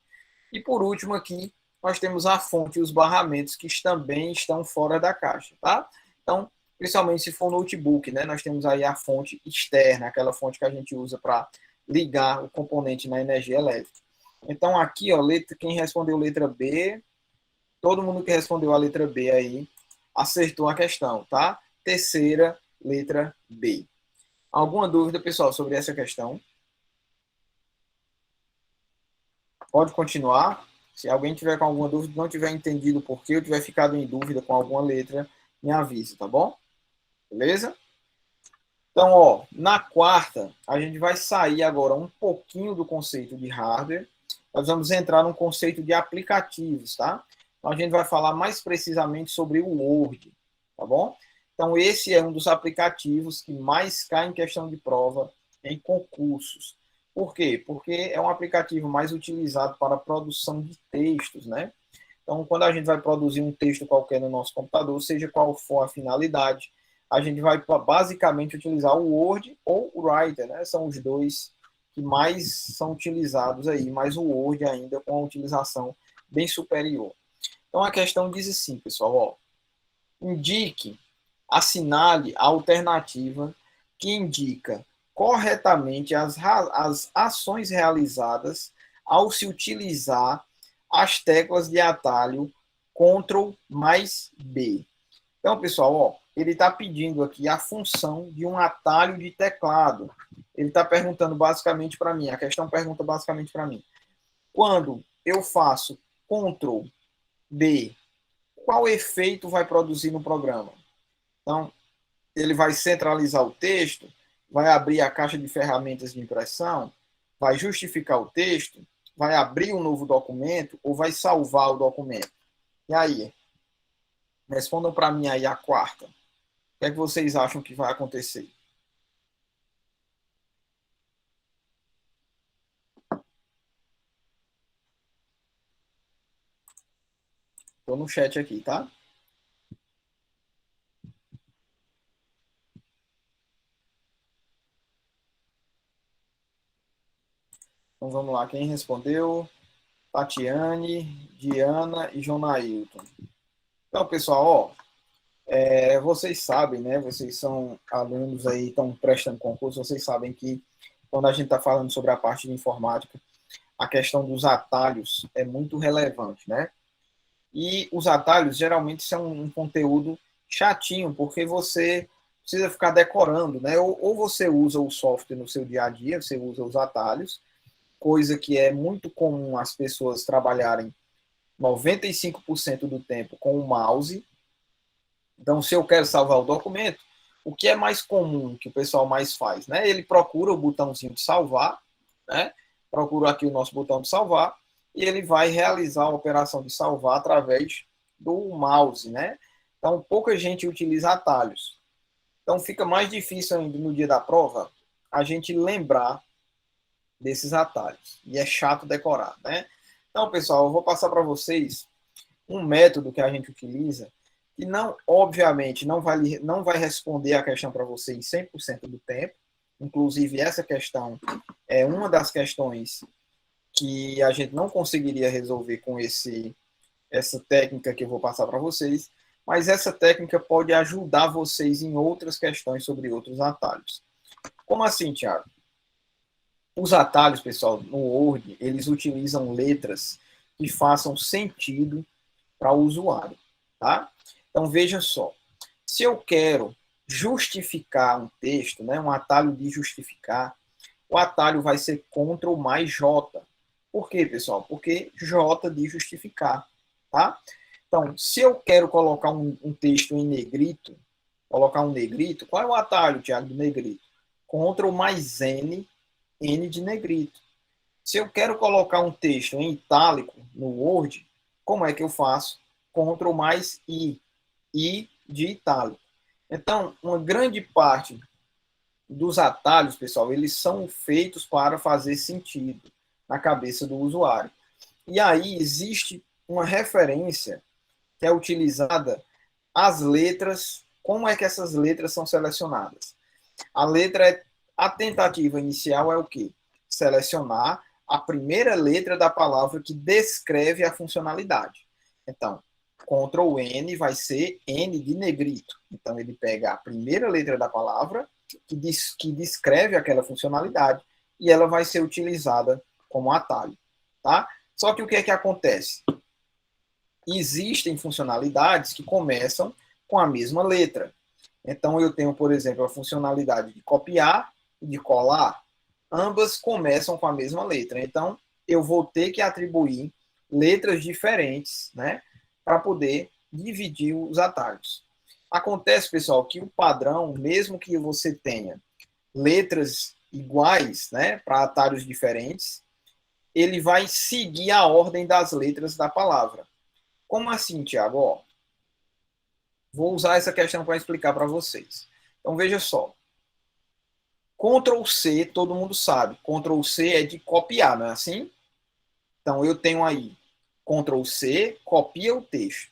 E por último aqui, nós temos a fonte e os barramentos que também estão fora da caixa, tá? Então, principalmente se for notebook, né? Nós temos aí a fonte externa, aquela fonte que a gente usa para ligar o componente na energia elétrica. Então, aqui, ó, quem respondeu letra B, todo mundo que respondeu a letra B aí, acertou a questão, tá? Terceira, letra B. Alguma dúvida, pessoal, sobre essa questão? Pode continuar. Se alguém tiver com alguma dúvida, não tiver entendido o porquê, ou tiver ficado em dúvida com alguma letra, me avise, tá bom? Beleza? Então, ó, na quarta, a gente vai sair agora um pouquinho do conceito de hardware. Nós vamos entrar no conceito de aplicativos, tá? Então, a gente vai falar mais precisamente sobre o Word, tá bom? Então, esse é um dos aplicativos que mais cai em questão de prova em concursos. Por quê? Porque é um aplicativo mais utilizado para a produção de textos, né? Então, quando a gente vai produzir um texto qualquer no nosso computador, seja qual for a finalidade, a gente vai basicamente utilizar o Word ou o Writer, né? São os dois que mais são utilizados aí, mas o Word ainda com a utilização bem superior. Então a questão diz assim, pessoal, ó, indique, assinale a alternativa que indica corretamente as ações realizadas ao se utilizar as teclas de atalho Ctrl mais B. Então, pessoal, ó, ele está pedindo aqui a função de um atalho de teclado. Ele está perguntando basicamente para mim, a questão pergunta basicamente para mim. Quando eu faço Ctrl B, qual efeito vai produzir no programa? Então, ele vai centralizar o texto, vai abrir a caixa de ferramentas de impressão, vai justificar o texto, vai abrir um novo documento ou vai salvar o documento? E aí? Respondam para mim aí a quarta. O que é que vocês acham que vai acontecer? Estou no chat aqui, tá? Então vamos lá. Quem respondeu? Tatiane, Diana e Jonailton. Então, pessoal, ó, Vocês sabem, né? Vocês são alunos aí, estão prestando concurso, vocês sabem que quando a gente está falando sobre a parte de informática, a questão dos atalhos é muito relevante, né? E os atalhos geralmente são um conteúdo chatinho, porque você precisa ficar decorando, né? Ou você usa o software no seu dia a dia, você usa os atalhos, coisa que é muito comum as pessoas trabalharem 95% do tempo com o mouse. Então, se eu quero salvar o documento, o que é mais comum que o pessoal mais faz, né? Ele procura o botãozinho de salvar, né? Procura aqui o nosso botão de salvar e ele vai realizar a operação de salvar através do mouse, né? Então, pouca gente utiliza atalhos. Então, fica mais difícil ainda no dia da prova a gente lembrar desses atalhos. E é chato decorar, né? Então, pessoal, eu vou passar para vocês um método que a gente utiliza que não, obviamente, não vai responder a questão para você em 100% do tempo. Inclusive, essa questão é uma das questões que a gente não conseguiria resolver com essa técnica que eu vou passar para vocês, mas essa técnica pode ajudar vocês em outras questões sobre outros atalhos. Como assim, Thiago? Os atalhos, pessoal, no Word, eles utilizam letras que façam sentido para o usuário, tá? Então, veja só. Se eu quero justificar um texto, né, um atalho de justificar, o atalho vai ser Ctrl mais J. Por quê, pessoal? Porque J de justificar, tá? Então, se eu quero colocar um texto em negrito, colocar um negrito, qual é o atalho, Thiago, do negrito? Ctrl mais N, N de negrito. Se eu quero colocar um texto em itálico no Word, como é que eu faço? Ctrl mais I de itálico. Então, uma grande parte dos atalhos, pessoal, eles são feitos para fazer sentido na cabeça do usuário. E aí existe uma referência que é utilizada as letras, como é que essas letras são selecionadas? A tentativa inicial é o quê? Selecionar a primeira letra da palavra que descreve a funcionalidade. Então, Ctrl N vai ser N de negrito. Então, ele pega a primeira letra da palavra que descreve aquela funcionalidade e ela vai ser utilizada como atalho. Tá? Só que o que é que acontece? Existem funcionalidades que começam com a mesma letra. Então, eu tenho, por exemplo, a funcionalidade de copiar e de colar. Ambas começam com a mesma letra. Então, eu vou ter que atribuir letras diferentes, né, para poder dividir os atalhos. Acontece, pessoal, que o padrão, mesmo que você tenha letras iguais, né, para atalhos diferentes, ele vai seguir a ordem das letras da palavra. Como assim, Tiago? Ó, vou usar essa questão para explicar para vocês. Então, veja só. Ctrl C, todo mundo sabe. Ctrl C é de copiar, não é assim? Então, eu tenho aí Ctrl C, copia o texto.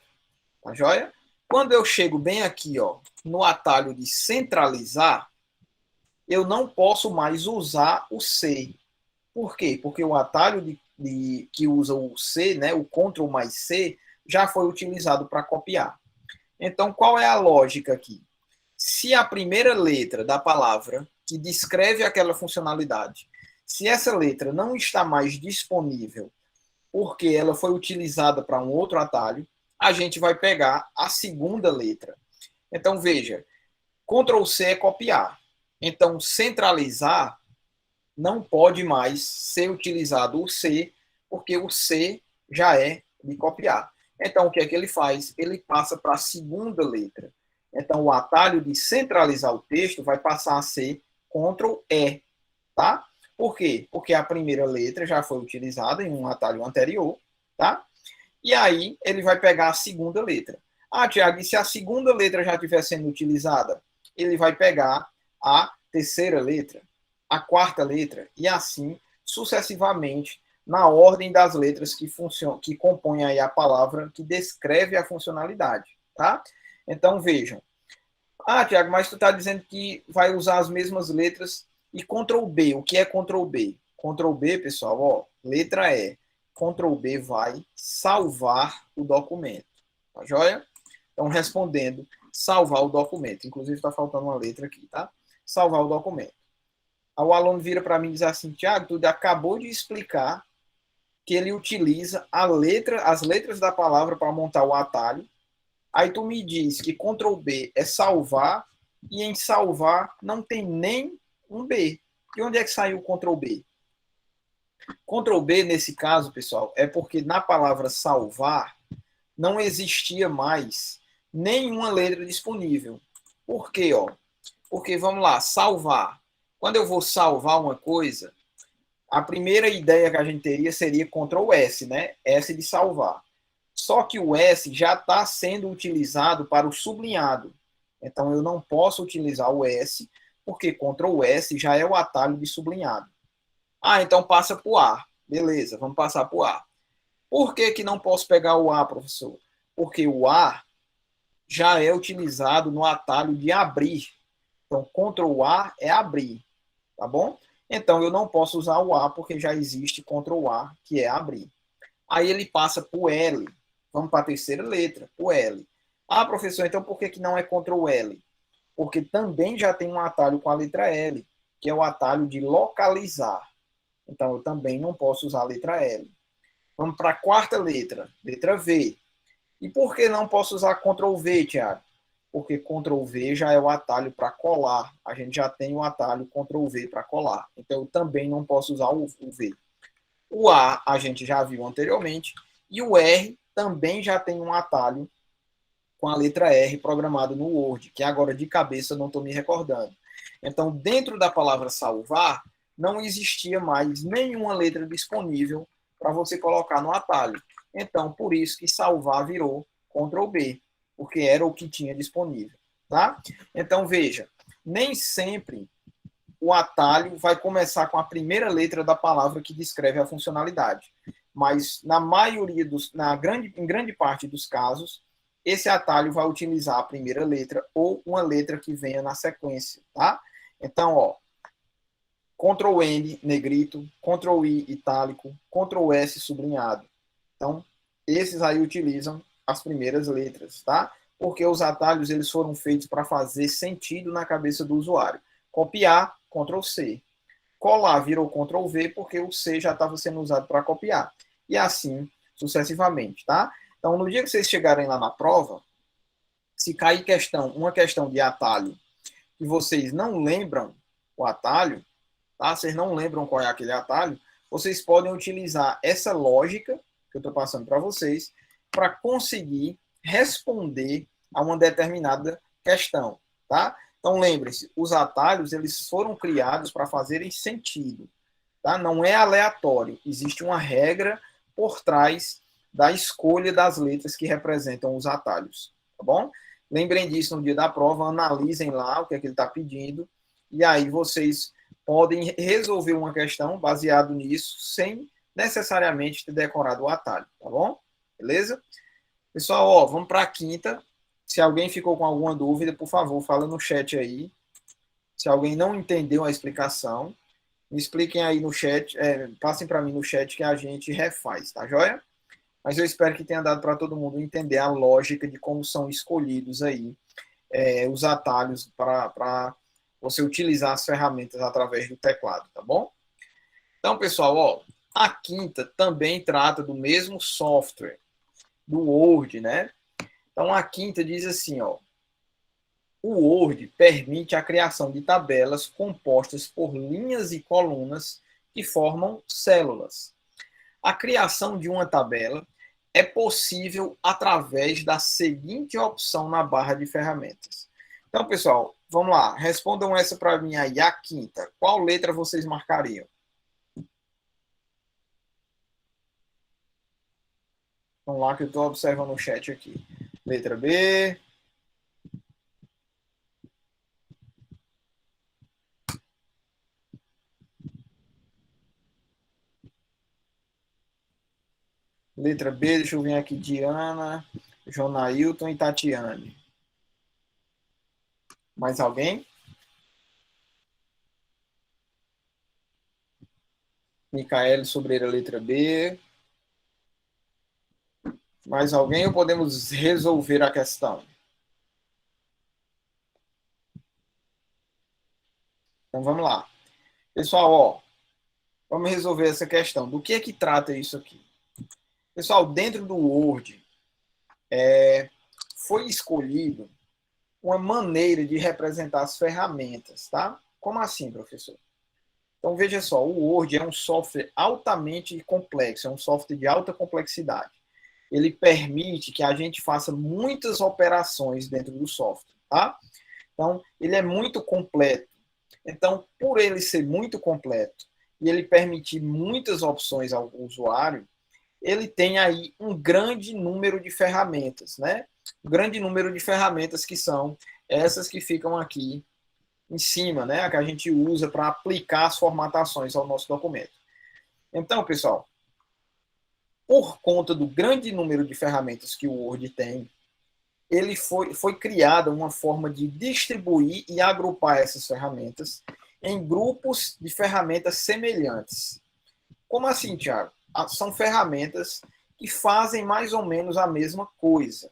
Tá joia? Quando eu chego bem aqui, ó, no atalho de centralizar, eu não posso mais usar o C. Por quê? Porque o atalho que usa o C, né, o Ctrl mais C, já foi utilizado para copiar. Então, qual é a lógica aqui? Se a primeira letra da palavra que descreve aquela funcionalidade, se essa letra não está mais disponível porque ela foi utilizada para um outro atalho, a gente vai pegar a segunda letra. Então, veja, Ctrl C é copiar. Então, centralizar não pode mais ser utilizado o C, porque o C já é de copiar. Então, o que é que ele faz? Ele passa para a segunda letra. Então, o atalho de centralizar o texto vai passar a ser Ctrl E, tá? Por quê? Porque a primeira letra já foi utilizada em um atalho anterior, tá? E aí, ele vai pegar a segunda letra. Ah, Tiago, e se a segunda letra já estiver sendo utilizada? Ele vai pegar a terceira letra, a quarta letra, e assim sucessivamente, na ordem das letras que compõem aí a palavra que descreve a funcionalidade, tá? Então, vejam. Ah, Tiago, mas tu está dizendo que vai usar as mesmas letras e Ctrl B. O que é Ctrl B? Ctrl B, pessoal, ó, letra E. Ctrl B vai salvar o documento. Tá joia? Então, respondendo, salvar o documento. Inclusive, está faltando uma letra aqui, tá? Salvar o documento. Aí o aluno vira para mim e diz assim, Tiago, tu acabou de explicar que ele utiliza as letras da palavra para montar o atalho. Aí tu me diz que Ctrl B é salvar, e em salvar não tem nem um B. E onde é que saiu o Ctrl B? Ctrl B, nesse caso, pessoal, é porque na palavra salvar não existia mais nenhuma letra disponível. Por quê? Porque, vamos lá, salvar. Quando eu vou salvar uma coisa, a primeira ideia que a gente teria seria Ctrl S, né? S de salvar. Só que o S já está sendo utilizado para o sublinhado. Então, eu não posso utilizar o S, porque Ctrl S já é o atalho de sublinhado. Ah, então passa para o A. Beleza, vamos passar para o A. Por que, que não posso pegar o A, professor? Porque o A já é utilizado no atalho de abrir. Então, Ctrl A é abrir, tá bom? Então, eu não posso usar o A, porque já existe Ctrl A, que é abrir. Aí ele passa para o L. Vamos para a terceira letra, o L. Ah, professor, então por que, que não é Ctrl L? Porque também já tem um atalho com a letra L, que é o atalho de localizar. Então, eu também não posso usar a letra L. Vamos para a quarta letra V. E por que não posso usar Ctrl V, Thiago? Porque Ctrl V já é o atalho para colar. A gente já tem o atalho Ctrl V para colar. Então, eu também não posso usar o V. O A gente já viu anteriormente. E o R também já tem um atalho com a letra R programado no Word, que agora de cabeça não estou me recordando. Então, dentro da palavra salvar, não existia mais nenhuma letra disponível para você colocar no atalho. Então, por isso que salvar virou Ctrl B, porque era o que tinha disponível. Tá? Então, veja, nem sempre o atalho vai começar com a primeira letra da palavra que descreve a funcionalidade. Mas na maioria em grande parte dos casos, esse atalho vai utilizar a primeira letra ou uma letra que venha na sequência, tá? Então, Ctrl N negrito, Ctrl I itálico, Ctrl S sublinhado. Então, esses aí utilizam as primeiras letras, tá? Porque os atalhos eles foram feitos para fazer sentido na cabeça do usuário. Copiar, Ctrl C. Colar virou Ctrl V porque o C já estava sendo usado para copiar. E assim sucessivamente, tá? Então, no dia que vocês chegarem lá na prova, se cair uma questão de atalho e vocês não lembram o atalho, tá? Vocês não lembram qual é aquele atalho, vocês podem utilizar essa lógica que eu estou passando para vocês para conseguir responder a uma determinada questão, tá? Então, lembre-se, os atalhos eles foram criados para fazerem sentido, tá? Não é aleatório, existe uma regra por trás da escolha das letras que representam os atalhos, tá bom? Lembrem disso no dia da prova, analisem lá o que é que ele está pedindo, e aí vocês podem resolver uma questão baseado nisso, sem necessariamente ter decorado o atalho, tá bom? Beleza? Pessoal, vamos para a quinta. Se alguém ficou com alguma dúvida, por favor, fala no chat aí. Se alguém não entendeu a explicação, me expliquem aí no chat, passem para mim no chat que a gente refaz, tá joia? Mas eu espero que tenha dado para todo mundo entender a lógica de como são escolhidos aí os atalhos para você utilizar as ferramentas através do teclado, tá bom? Então, pessoal, a quinta também trata do mesmo software, do Word, né? Então, a quinta diz assim, o Word permite a criação de tabelas compostas por linhas e colunas que formam células. A criação de uma tabela é possível através da seguinte opção na barra de ferramentas. Então, pessoal, vamos lá. Respondam essa para mim aí, a quinta. Qual letra vocês marcariam? Vamos lá que eu estou observando o chat aqui. Letra B. Letra B, deixa eu ver aqui. Diana, Jonailton e Tatiane. Mais alguém? Micaele Sobreira, letra B. Mais alguém ou podemos resolver a questão? Então vamos lá. Pessoal, ó, vamos resolver essa questão. Do que é que trata isso aqui? Pessoal, dentro do Word, foi escolhido uma maneira de representar as ferramentas, tá? Como assim, professor? Então, veja só, o Word é um software altamente complexo, é um software de alta complexidade. Ele permite que a gente faça muitas operações dentro do software, tá? Então, ele é muito completo. Então, por ele ser muito completo e ele permitir muitas opções ao usuário, ele tem aí um grande número de ferramentas, né? Um grande número de ferramentas que são essas que ficam aqui em cima, né? A que a gente usa para aplicar as formatações ao nosso documento. Então, pessoal, por conta do grande número de ferramentas que o Word tem, ele foi criada uma forma de distribuir e agrupar essas ferramentas em grupos de ferramentas semelhantes. Como assim, Thiago? São ferramentas que fazem mais ou menos a mesma coisa,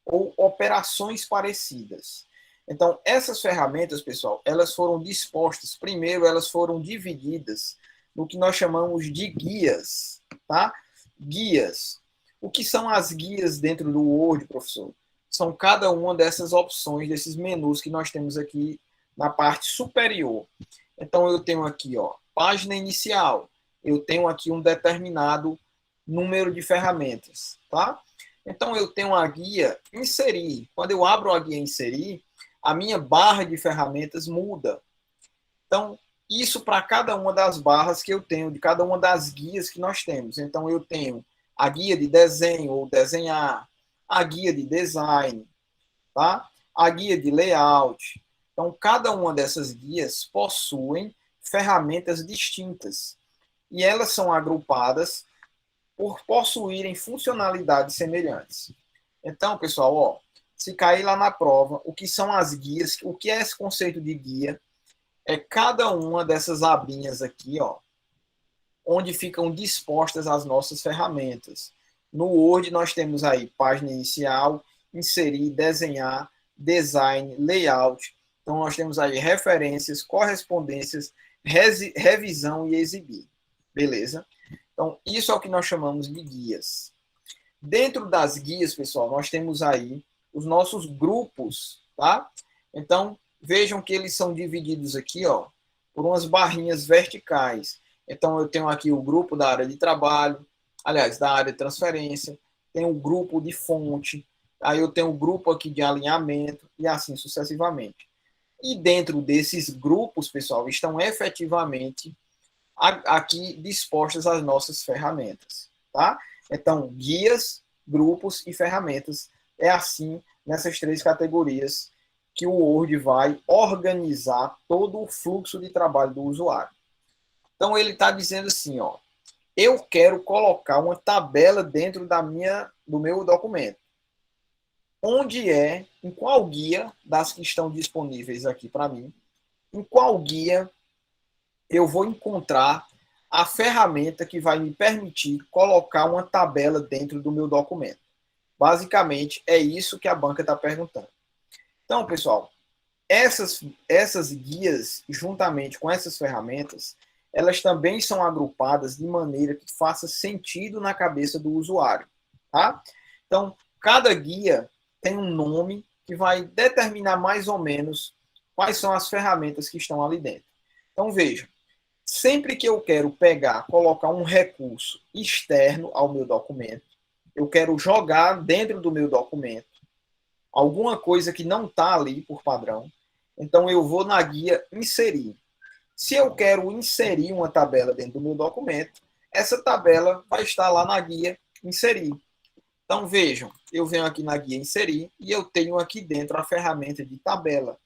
ou operações parecidas. Então, essas ferramentas, pessoal, elas foram dispostas, primeiro elas foram divididas no que nós chamamos de guias, tá? Guias. O que são as guias dentro do Word, professor? São cada uma dessas opções, desses menus que nós temos aqui na parte superior. Então, eu tenho aqui, ó, página inicial. Eu tenho aqui um determinado número de ferramentas, tá? Então, eu tenho a guia inserir. Quando eu abro a guia inserir, a minha barra de ferramentas muda. Então, isso para cada uma das barras que eu tenho, de cada uma das guias que nós temos. Então, eu tenho a guia de desenho ou desenhar, a guia de design, tá? A guia de layout. Então, cada uma dessas guias possuem ferramentas distintas e elas são agrupadas por possuírem funcionalidades semelhantes. Então, pessoal, ó, se cair lá na prova, o que são as guias, o que é esse conceito de guia? É cada uma dessas abinhas aqui, ó, onde ficam dispostas as nossas ferramentas. No Word nós temos aí página inicial, inserir, desenhar, design, layout. Então nós temos aí referências, correspondências, revisão e exibir. Beleza? Então isso é o que nós chamamos de guias. Dentro das guias, pessoal, nós temos aí os nossos grupos, tá? Então vejam que eles são divididos aqui, ó, por umas barrinhas verticais. Então, eu tenho aqui o grupo da área de trabalho, aliás, da área de transferência, tem o grupo de fonte, aí eu tenho o grupo aqui de alinhamento, e assim sucessivamente. E dentro desses grupos, pessoal, estão efetivamente aqui dispostas as nossas ferramentas, tá? Então, guias, grupos e ferramentas, é assim, nessas três categorias, que o Word vai organizar todo o fluxo de trabalho do usuário. Então ele está dizendo assim, ó, eu quero colocar uma tabela dentro do meu documento. Onde em qual guia das que estão disponíveis aqui para mim, em qual guia eu vou encontrar a ferramenta que vai me permitir colocar uma tabela dentro do meu documento. Basicamente, é isso que a banca está perguntando. Então, pessoal, essas guias, juntamente com essas ferramentas, elas também são agrupadas de maneira que faça sentido na cabeça do usuário, tá? Então, cada guia tem um nome que vai determinar mais ou menos quais são as ferramentas que estão ali dentro. Então, veja, sempre que eu quero colocar um recurso externo ao meu documento, eu quero jogar dentro do meu documento alguma coisa que não está ali por padrão, então eu vou na guia inserir. Se eu quero inserir uma tabela dentro do meu documento, essa tabela vai estar lá na guia inserir. Então vejam, eu venho aqui na guia inserir e eu tenho aqui dentro a ferramenta de tabela.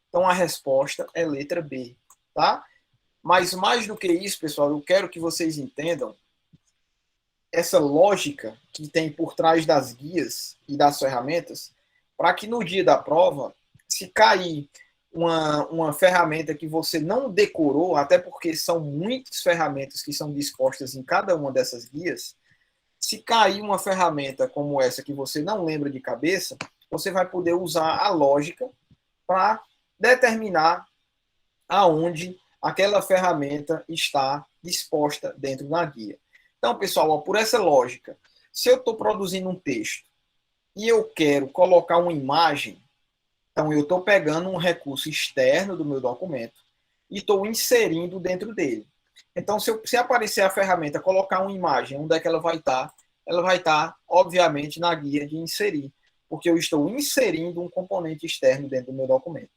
Então a resposta é letra B, tá? Mas mais do que isso, pessoal, eu quero que vocês entendam essa lógica que tem por trás das guias e das ferramentas, para que no dia da prova, se cair uma ferramenta que você não decorou, até porque são muitas ferramentas que são dispostas em cada uma dessas guias, se cair uma ferramenta como essa que você não lembra de cabeça, você vai poder usar a lógica para determinar aonde aquela ferramenta está disposta dentro da guia. Então, pessoal, ó, por essa lógica, se eu estou produzindo um texto e eu quero colocar uma imagem, então eu estou pegando um recurso externo do meu documento e estou inserindo dentro dele. Então, se aparecer a ferramenta colocar uma imagem, onde é que ela vai estar? Ela vai estar, obviamente, na guia de inserir, porque eu estou inserindo um componente externo dentro do meu documento.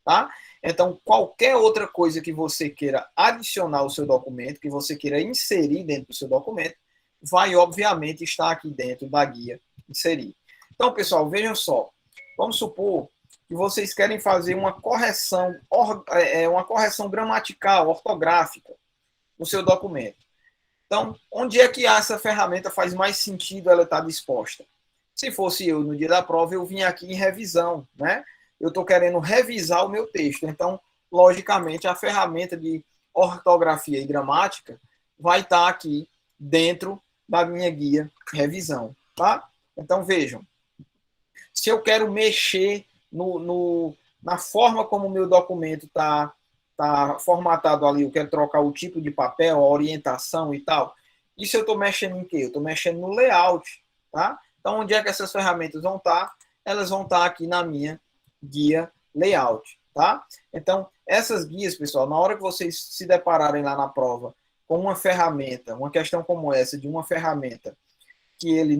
Tá? Então, qualquer outra coisa que você queira adicionar ao seu documento, que você queira inserir dentro do seu documento, vai, obviamente, estar aqui dentro da guia inserir. Então, pessoal, vejam só. Vamos supor que vocês querem fazer uma correção gramatical, ortográfica no seu documento. Então, onde é que essa ferramenta faz mais sentido ela estar disposta? Se fosse eu no dia da prova, eu vim aqui em revisão, né? Eu estou querendo revisar o meu texto. Então, logicamente, a ferramenta de ortografia e gramática vai estar aqui dentro da minha guia revisão, tá? Então, vejam. Se eu quero mexer na forma como o meu documento está formatado ali, eu quero trocar o tipo de papel, a orientação e tal, isso eu estou mexendo em quê? Eu estou mexendo no layout, tá? Então, onde é que essas ferramentas vão estar? Elas vão estar aqui na minha guia layout, tá? Então, essas guias, pessoal, na hora que vocês se depararem lá na prova com uma ferramenta, uma questão como essa, de uma ferramenta que ele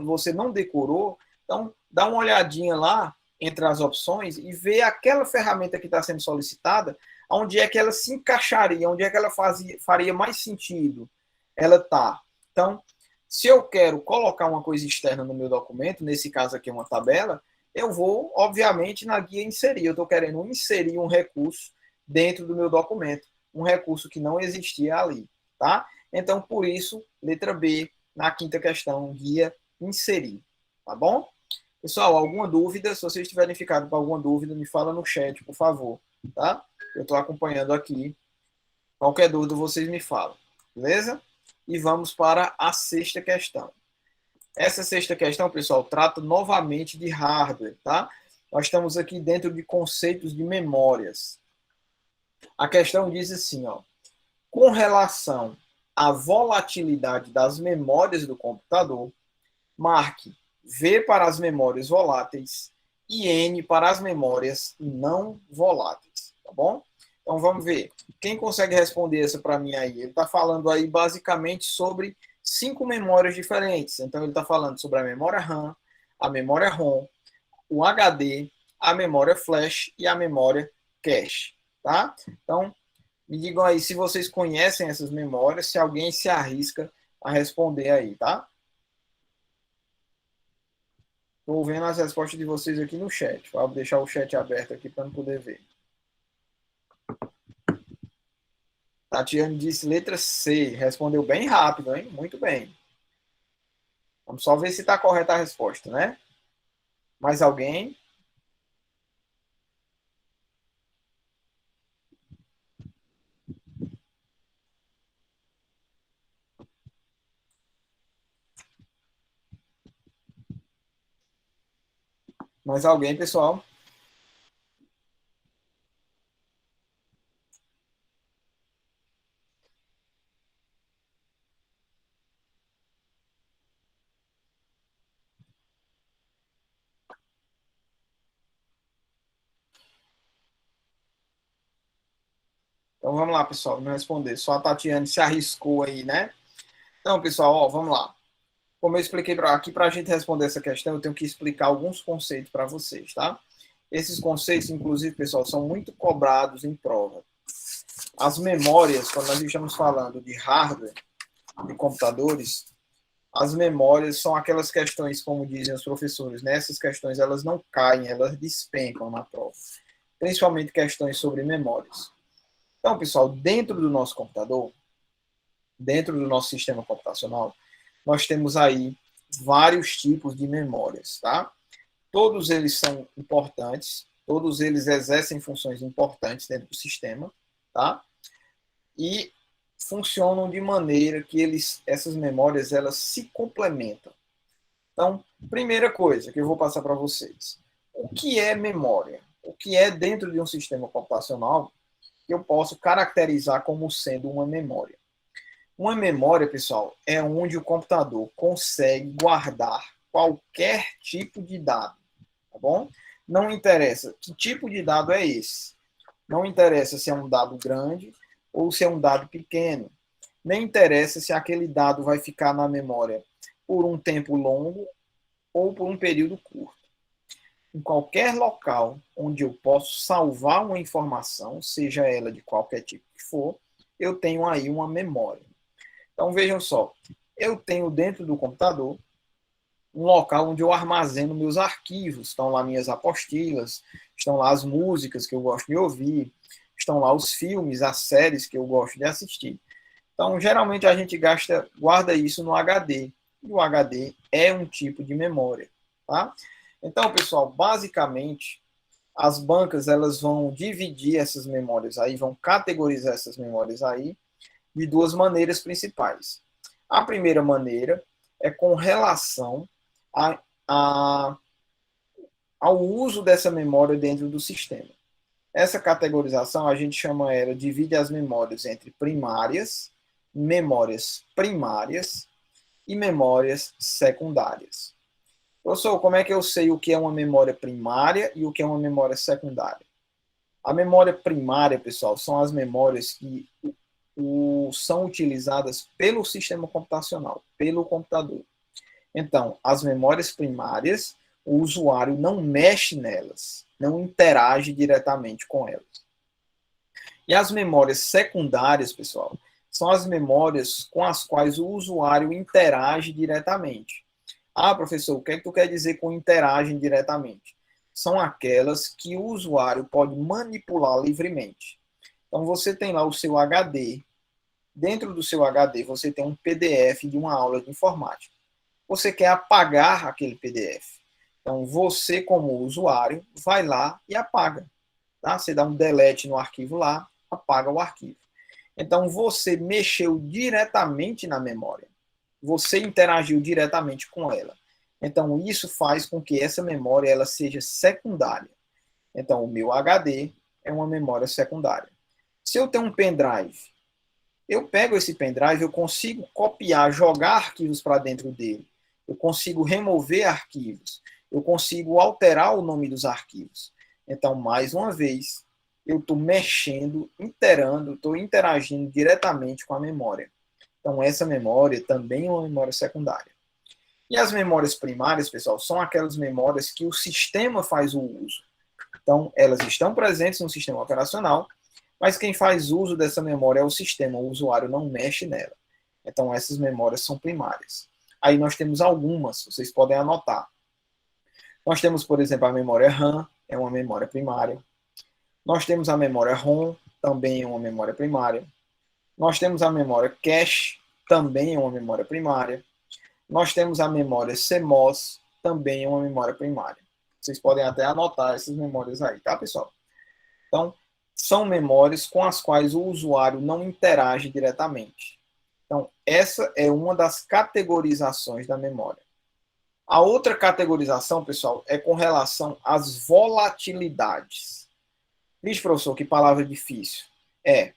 você não decorou, então dá uma olhadinha lá entre as opções e vê aquela ferramenta que está sendo solicitada, onde é que ela se encaixaria, onde é que ela faria mais sentido ela tá. Então, se eu quero colocar uma coisa externa no meu documento, nesse caso aqui uma tabela, eu vou, obviamente, na guia inserir. Eu estou querendo inserir um recurso dentro do meu documento, um recurso que não existia ali, tá? Então, por isso, letra B, na quinta questão, guia inserir, tá bom? Pessoal, alguma dúvida? Se vocês tiverem ficado com alguma dúvida, me fala no chat, por favor, tá? Eu estou acompanhando aqui. Qualquer dúvida, vocês me falam, beleza? E vamos para a sexta questão. Essa sexta questão, pessoal, trata novamente de hardware, tá? Nós estamos aqui dentro de conceitos de memórias. A questão diz assim, ó, com relação à volatilidade das memórias do computador, marque V para as memórias voláteis e N para as memórias não voláteis, tá bom? Então vamos ver. Quem consegue responder essa para mim aí? Ele está falando aí basicamente sobre 5 memórias diferentes. Então ele está falando sobre a memória RAM, a memória ROM, o HD, a memória flash e a memória cache, tá? Então me digam aí se vocês conhecem essas memórias, se alguém se arrisca a responder aí, tá? Estou vendo as respostas de vocês aqui no chat. Vou deixar o chat aberto aqui para não poder ver. Tatiane disse letra C. Respondeu bem rápido, hein? Muito bem. Vamos só ver se está correta a resposta, né? Mais alguém? Mais alguém, pessoal? Então vamos lá, pessoal, vamos responder. Só a Tatiane se arriscou aí, né? Então, pessoal, ó, vamos lá. Como eu expliquei aqui, para a gente responder essa questão, eu tenho que explicar alguns conceitos para vocês, tá? Esses conceitos, inclusive, pessoal, são muito cobrados em prova. As memórias, quando nós estamos falando de hardware, de computadores, as memórias são aquelas questões, como dizem os professores, né? Essas questões elas não caem, elas despencam na prova. Principalmente questões sobre memórias. Então, pessoal, dentro do nosso computador, dentro do nosso sistema computacional, nós temos aí vários tipos de memórias, tá? Todos eles são importantes, todos eles exercem funções importantes dentro do sistema, tá? E funcionam de maneira que essas memórias elas se complementam. Então, primeira coisa que eu vou passar para vocês. O que é memória? O que é dentro de um sistema computacional? que eu posso caracterizar como sendo uma memória. Uma memória, pessoal, é onde o computador consegue guardar qualquer tipo de dado, tá bom? Não interessa que tipo de dado é esse. Não interessa se é um dado grande ou se é um dado pequeno. Nem interessa se aquele dado vai ficar na memória por um tempo longo ou por um período curto. Em qualquer local onde eu posso salvar uma informação, seja ela de qualquer tipo que for, eu tenho aí uma memória. Então vejam só, eu tenho dentro do computador um local onde eu armazeno meus arquivos. Estão lá minhas apostilas, estão lá as músicas que eu gosto de ouvir, estão lá os filmes, as séries que eu gosto de assistir. Então, geralmente a gente guarda isso no HD. E o HD é um tipo de memória, tá? Então, pessoal, basicamente, as bancas elas vão dividir essas memórias aí, vão categorizar essas memórias aí de duas maneiras principais. A primeira maneira é com relação a, a, ao uso dessa memória dentro do sistema. Essa categorização a gente chama ela, divide as memórias entre memórias primárias e memórias secundárias. Professor, como é que eu sei o que é uma memória primária e o que é uma memória secundária? A memória primária, pessoal, são as memórias que são utilizadas pelo sistema computacional, pelo computador. Então, as memórias primárias, o usuário não mexe nelas, não interage diretamente com elas. E as memórias secundárias, pessoal, são as memórias com as quais o usuário interage diretamente. Ah, professor, o que é que tu quer dizer com interagem diretamente? São aquelas que o usuário pode manipular livremente. Então, você tem lá o seu HD. Dentro do seu HD, você tem um PDF de uma aula de informática. Você quer apagar aquele PDF. Então, você, como usuário, vai lá e apaga. Tá? Você dá um delete no arquivo lá, apaga o arquivo. Então, você mexeu diretamente na memória. Você interagiu diretamente com ela. Então, isso faz com que essa memória ela seja secundária. Então, o meu HD é uma memória secundária. Se eu tenho um pendrive, eu pego esse pendrive, eu consigo copiar, jogar arquivos para dentro dele. Eu consigo remover arquivos. Eu consigo alterar o nome dos arquivos. Então, mais uma vez, eu estou mexendo, estou interagindo diretamente com a memória. Então, essa memória também é uma memória secundária. E as memórias primárias, pessoal, são aquelas memórias que o sistema faz o uso. Então, elas estão presentes no sistema operacional, mas quem faz uso dessa memória é o sistema, o usuário não mexe nela. Então, essas memórias são primárias. Aí nós temos algumas, vocês podem anotar. Nós temos, por exemplo, a memória RAM, é uma memória primária. Nós temos a memória ROM, também é uma memória primária. Nós temos a memória cache, também é uma memória primária. Nós temos a memória CMOS, também é uma memória primária. Vocês podem até anotar essas memórias aí, tá, pessoal? Então, são memórias com as quais o usuário não interage diretamente. Então, essa é uma das categorizações da memória. A outra categorização, pessoal, é com relação às volatilidades. Vixe, professor, que palavra difícil. É,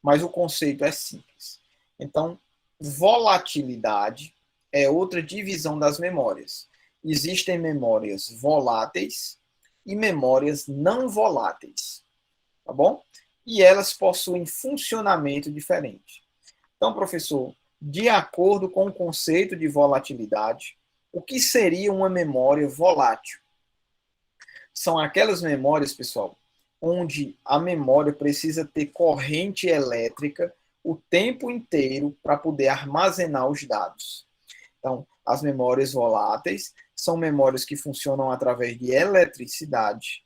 mas o conceito é simples. Então, volatilidade é outra divisão das memórias. Existem memórias voláteis e memórias não voláteis, tá bom? E elas possuem funcionamento diferente. Então, professor, de acordo com o conceito de volatilidade, o que seria uma memória volátil? São aquelas memórias, pessoal, onde a memória precisa ter corrente elétrica o tempo inteiro para poder armazenar os dados. Então, as memórias voláteis são memórias que funcionam através de eletricidade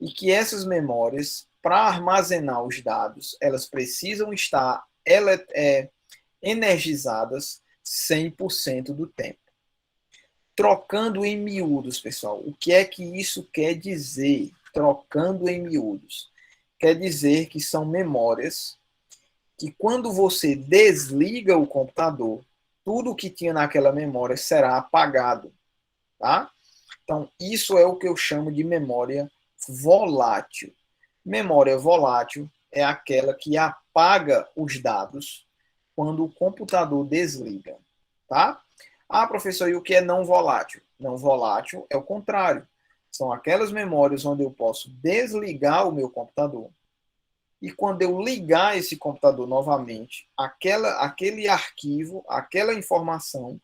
e que essas memórias, para armazenar os dados, elas precisam estar energizadas 100% do tempo. Trocando em miúdos, pessoal, o que é que isso quer dizer? Trocando em miúdos. Quer dizer que são memórias que quando você desliga o computador, tudo que tinha naquela memória será apagado, tá? Então, isso é o que eu chamo de memória volátil. Memória volátil é aquela que apaga os dados quando o computador desliga, tá? Ah, professor, e o que é não volátil? Não volátil é o contrário. São aquelas memórias onde eu posso desligar o meu computador. E quando eu ligar esse computador novamente, aquele arquivo, aquela informação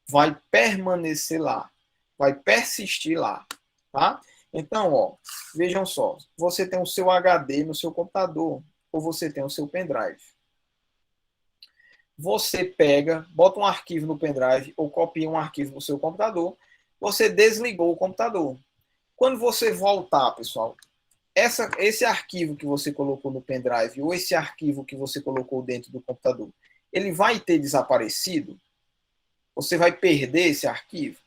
vai permanecer lá, vai persistir lá, tá? Então, ó, vejam só, você tem o seu HD no seu computador ou você tem o seu pendrive. Você pega, bota um arquivo no pendrive ou copia um arquivo no seu computador, você desligou o computador. Quando você voltar, pessoal, esse arquivo que você colocou no pendrive ou esse arquivo que você colocou dentro do computador, ele vai ter desaparecido? Você vai perder esse arquivo?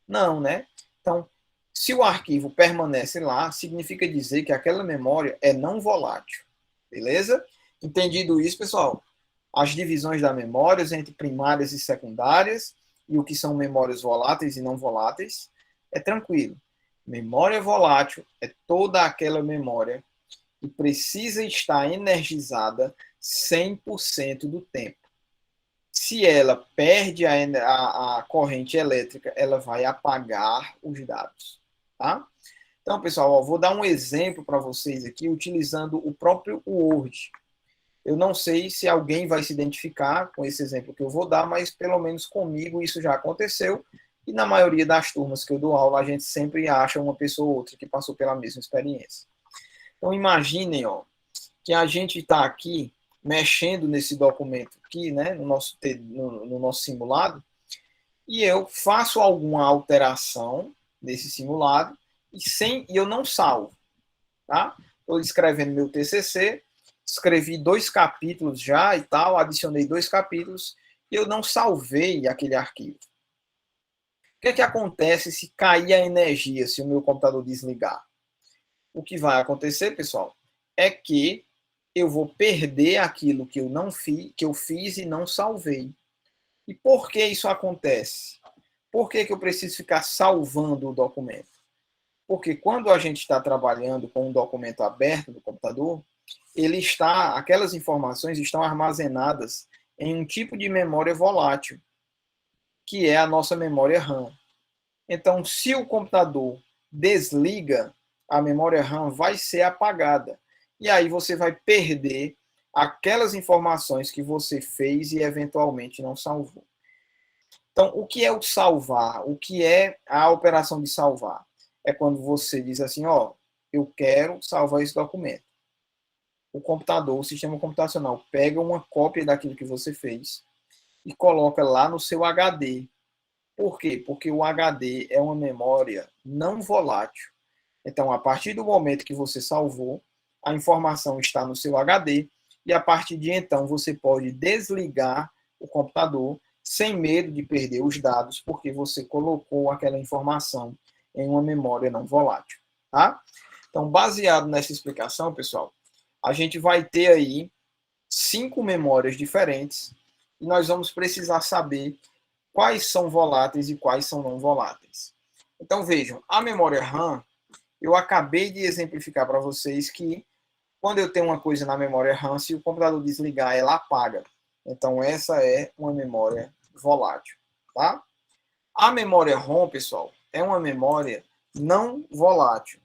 Não, né? Então, se o arquivo permanece lá, significa dizer que aquela memória é não volátil. Beleza? Entendido isso, pessoal? As divisões da memória entre primárias e secundárias e o que são memórias voláteis e não voláteis, é tranquilo. Memória volátil é toda aquela memória que precisa estar energizada 100% do tempo. Se ela perde a corrente elétrica, ela vai apagar os dados. Tá? Então, pessoal, ó, vou dar um exemplo para vocês aqui utilizando o próprio Word. Eu não sei se alguém vai se identificar com esse exemplo que eu vou dar, mas pelo menos comigo isso já aconteceu. E na maioria das turmas que eu dou aula, a gente sempre acha uma pessoa ou outra que passou pela mesma experiência. Então, imaginem, ó, que a gente está aqui mexendo nesse documento aqui, né, no nosso simulado, e eu faço alguma alteração nesse simulado e eu não salvo, tá? Estou escrevendo meu TCC, escrevi 2 capítulos já e tal, adicionei 2 capítulos e eu não salvei aquele arquivo. O que é que acontece se cair a energia, se o meu computador desligar? O que vai acontecer, pessoal, é que eu vou perder aquilo que eu não fiz, que eu fiz e não salvei. E por que isso acontece? Por que eu preciso ficar salvando o documento? Porque quando a gente está trabalhando com um documento aberto no computador, aquelas informações estão armazenadas em um tipo de memória volátil, que é a nossa memória RAM. Então, se o computador desliga, a memória RAM vai ser apagada. E aí você vai perder aquelas informações que você fez e eventualmente não salvou. Então, o que é o salvar? O que é a operação de salvar? É quando você diz assim, ó, eu quero salvar esse documento. O computador, o sistema computacional, pega uma cópia daquilo que você fez e coloca lá no seu HD. Por quê? Porque o HD é uma memória não volátil. Então, a partir do momento que você salvou, a informação está no seu HD e a partir de então você pode desligar o computador sem medo de perder os dados, porque você colocou aquela informação em uma memória não volátil, tá? Então, baseado nessa explicação, pessoal, a gente vai ter aí 5 memórias diferentes e nós vamos precisar saber quais são voláteis e quais são não voláteis. Então, vejam, a memória RAM, eu acabei de exemplificar para vocês que quando eu tenho uma coisa na memória RAM, se o computador desligar, ela apaga. Então, essa é uma memória volátil, tá? A memória ROM, pessoal, é uma memória não volátil.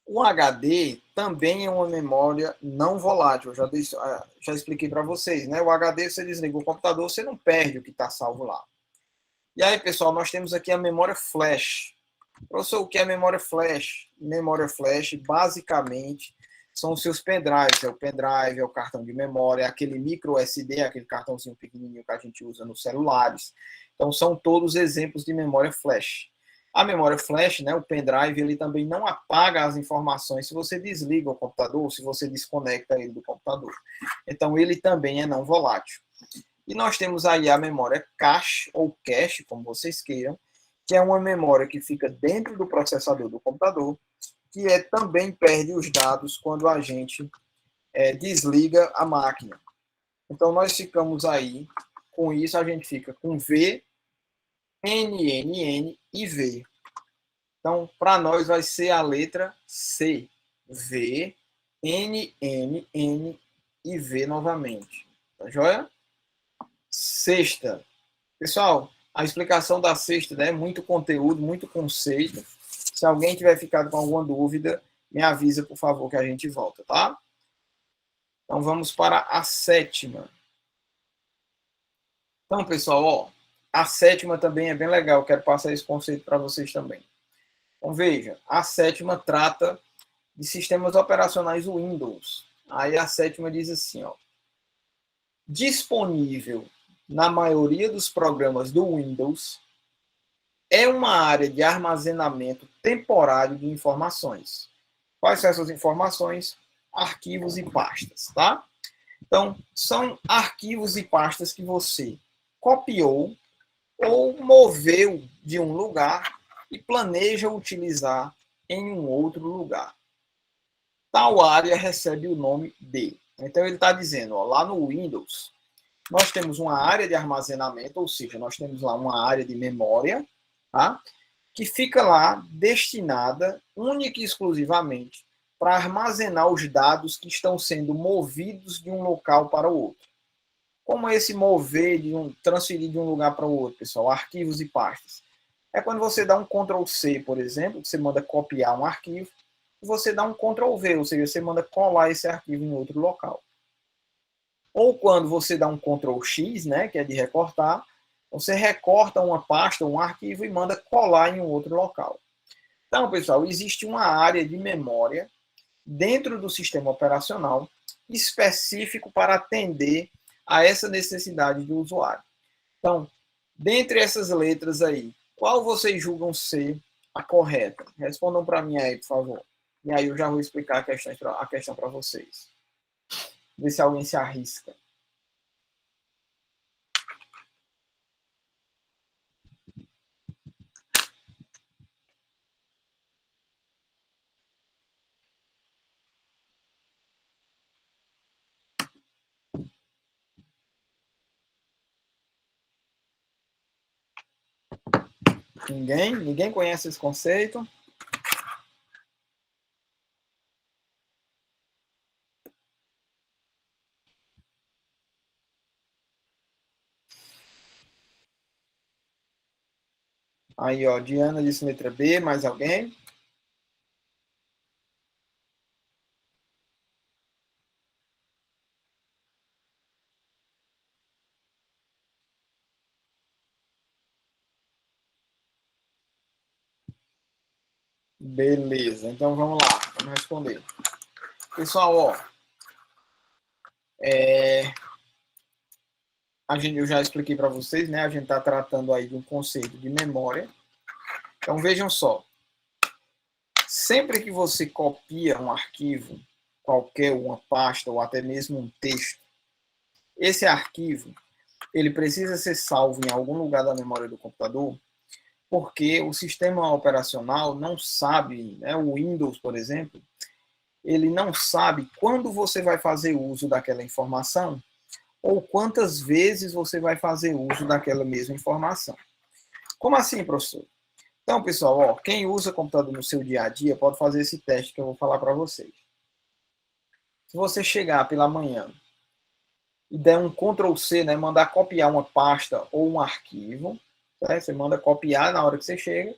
O HD também é uma memória não volátil. Eu já expliquei para vocês, né? O HD, você desliga o computador, você não perde o que está salvo lá. E aí, pessoal, nós temos aqui a memória flash. Professor, o que é memória flash? Memória flash, basicamente, são os seus pendrives. É o pendrive, é o cartão de memória, é aquele micro SD, aquele cartãozinho pequenininho que a gente usa nos celulares. Então, são todos exemplos de memória flash. A memória flash, né, o pendrive, ele também não apaga as informações se você desliga o computador ou se você desconecta ele do computador. Então, ele também é não volátil. E nós temos aí a memória cache, ou cache, como vocês queiram, que é uma memória que fica dentro do processador do computador, que também perde os dados quando a gente desliga a máquina. Então, nós ficamos aí, com isso, a gente fica com V, N, N, N e V. Então, para nós vai ser a letra C. V, N, N, N e V novamente. Tá joia? Sexta. Pessoal, a explicação da sexta, né, é muito conteúdo, muito conceito. Se alguém tiver ficado com alguma dúvida, me avisa, por favor, que a gente volta, tá? Então, vamos para a sétima. Então, pessoal, ó, a sétima também é bem legal. Quero passar esse conceito para vocês também. Então, veja, a sétima trata de sistemas operacionais Windows. Aí a sétima diz assim, ó, disponível na maioria dos programas do Windows é uma área de armazenamento temporário de informações. Quais são essas informações? Arquivos e pastas, tá? Então, são arquivos e pastas que você copiou ou moveu de um lugar e planeja utilizar em um outro lugar. Tal área recebe o nome de. Então, ele está dizendo, ó, lá no Windows, nós temos uma área de armazenamento, ou seja, nós temos lá uma área de memória, tá? Que fica lá destinada única e exclusivamente para armazenar os dados que estão sendo movidos de um local para o outro. Como é esse mover, transferir de um lugar para o outro, pessoal? Arquivos e pastas. É quando você dá um Ctrl+C, por exemplo, você manda copiar um arquivo, e você dá um Ctrl+V, ou seja, você manda colar esse arquivo em outro local. Ou quando você dá um Ctrl+X, né, que é de recortar, você recorta uma pasta, um arquivo e manda colar em um outro local. Então, pessoal, existe uma área de memória dentro do sistema operacional específico para atender a essa necessidade do usuário. Então, dentre essas letras aí, qual vocês julgam ser a correta? Respondam para mim aí, por favor. E aí eu já vou explicar a questão para vocês. Ver se alguém se arrisca. Ninguém? Ninguém conhece esse conceito? Aí, ó, Diana disse letra B, mais alguém? Beleza, então vamos lá, vamos responder. Pessoal, ó, eu já expliquei para vocês, né? A gente está tratando aí de um conceito de memória. Então vejam só, sempre que você copia um arquivo, qualquer uma pasta ou até mesmo um texto, esse arquivo ele precisa ser salvo em algum lugar da memória do computador, porque o sistema operacional não sabe, né? O Windows, por exemplo, ele não sabe quando você vai fazer uso daquela informação ou quantas vezes você vai fazer uso daquela mesma informação. Como assim, professor? Então, pessoal, ó, quem usa computador no seu dia a dia pode fazer esse teste que eu vou falar para vocês. Se você chegar pela manhã e der um Ctrl+C, né, mandar copiar uma pasta ou um arquivo, né, você manda copiar na hora que você chega,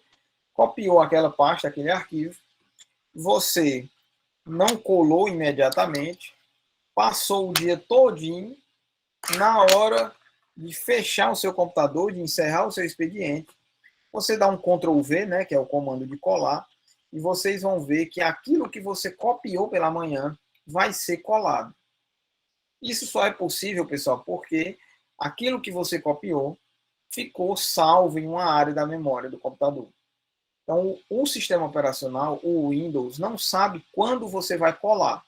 copiou aquela pasta, aquele arquivo, você não colou imediatamente, passou o dia todinho, na hora de fechar o seu computador, de encerrar o seu expediente, você dá um Ctrl+V, né, que é o comando de colar, e vocês vão ver que aquilo que você copiou pela manhã vai ser colado. Isso só é possível, pessoal, porque aquilo que você copiou ficou salvo em uma área da memória do computador. Então, o sistema operacional, o Windows, não sabe quando você vai colar.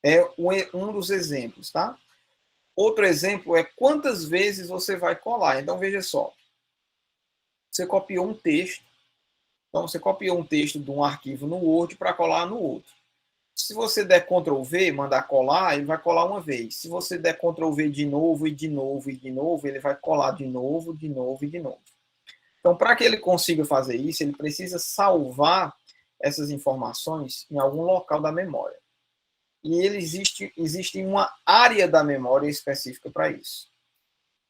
É um dos exemplos, tá? Outro exemplo é quantas vezes você vai colar. Então, veja só. Você copiou um texto. Então, você copiou um texto de um arquivo no Word para colar no outro. Se você der Ctrl+V, mandar colar, ele vai colar uma vez. Se você der Ctrl+V de novo, e de novo, e de novo, ele vai colar de novo, de novo e de novo. Então, para que ele consiga fazer isso, ele precisa salvar essas informações em algum local da memória. e existe uma área da memória específica para isso.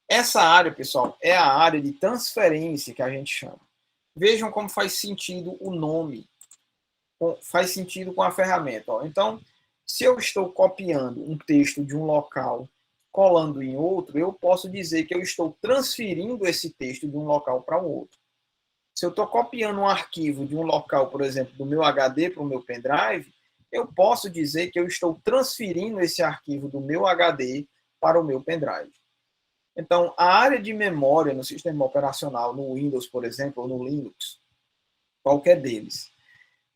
Essa área, pessoal, é a área de transferência que a gente chama. Vejam como faz sentido o nome, faz sentido com a ferramenta. Ó. Então, se eu estou copiando um texto de um local, colando em outro, eu posso dizer que eu estou transferindo esse texto de um local para um outro. Se eu estou copiando um arquivo de um local, por exemplo, do meu HD para o meu pendrive, eu posso dizer que eu estou transferindo esse arquivo do meu HD para o meu pendrive. Então, a área de memória no sistema operacional, no Windows, por exemplo, ou no Linux, qualquer deles,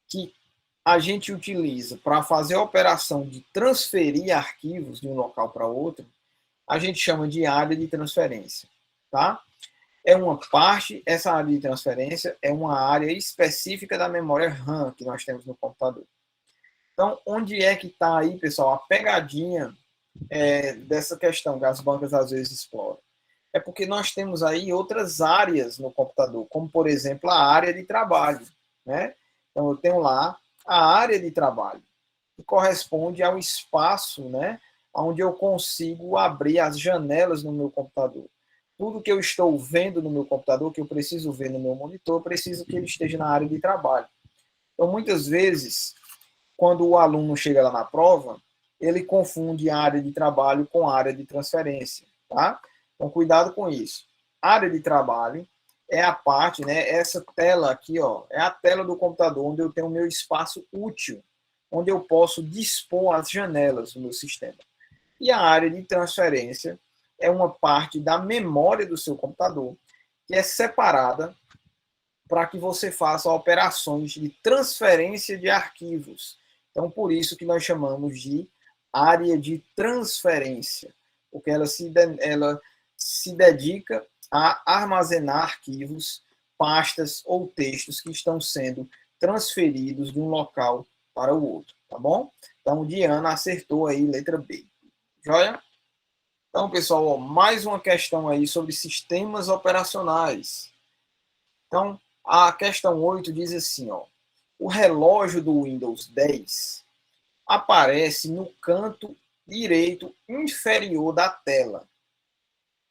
que a gente utiliza para fazer a operação de transferir arquivos de um local para outro, a gente chama de área de transferência, tá? É uma parte, essa área de transferência é uma área específica da memória RAM que nós temos no computador. Então, onde é que está aí, pessoal, a pegadinha dessa questão que as bancas às vezes exploram? É porque nós temos aí outras áreas no computador, como, por exemplo, a área de trabalho, né? Então, eu tenho lá a área de trabalho, que corresponde ao espaço, né, onde eu consigo abrir as janelas no meu computador. Tudo que eu estou vendo no meu computador, que eu preciso ver no meu monitor, eu preciso que ele esteja na área de trabalho. Então, muitas vezes, quando o aluno chega lá na prova, ele confunde a área de trabalho com a área de transferência, tá? Então, cuidado com isso. A área de trabalho é a parte, né, essa tela aqui, ó, é a tela do computador onde eu tenho o meu espaço útil, onde eu posso dispor as janelas do meu sistema. E a área de transferência é uma parte da memória do seu computador que é separada para que você faça operações de transferência de arquivos. Então, por isso que nós chamamos de área de transferência, porque ela se dedica a armazenar arquivos, pastas ou textos que estão sendo transferidos de um local para o outro, tá bom? Então, Diana acertou aí, letra B. Joia? Então, pessoal, ó, mais uma questão aí sobre sistemas operacionais. Então, a questão 8 diz assim, ó, o relógio do Windows 10 aparece no canto direito inferior da tela.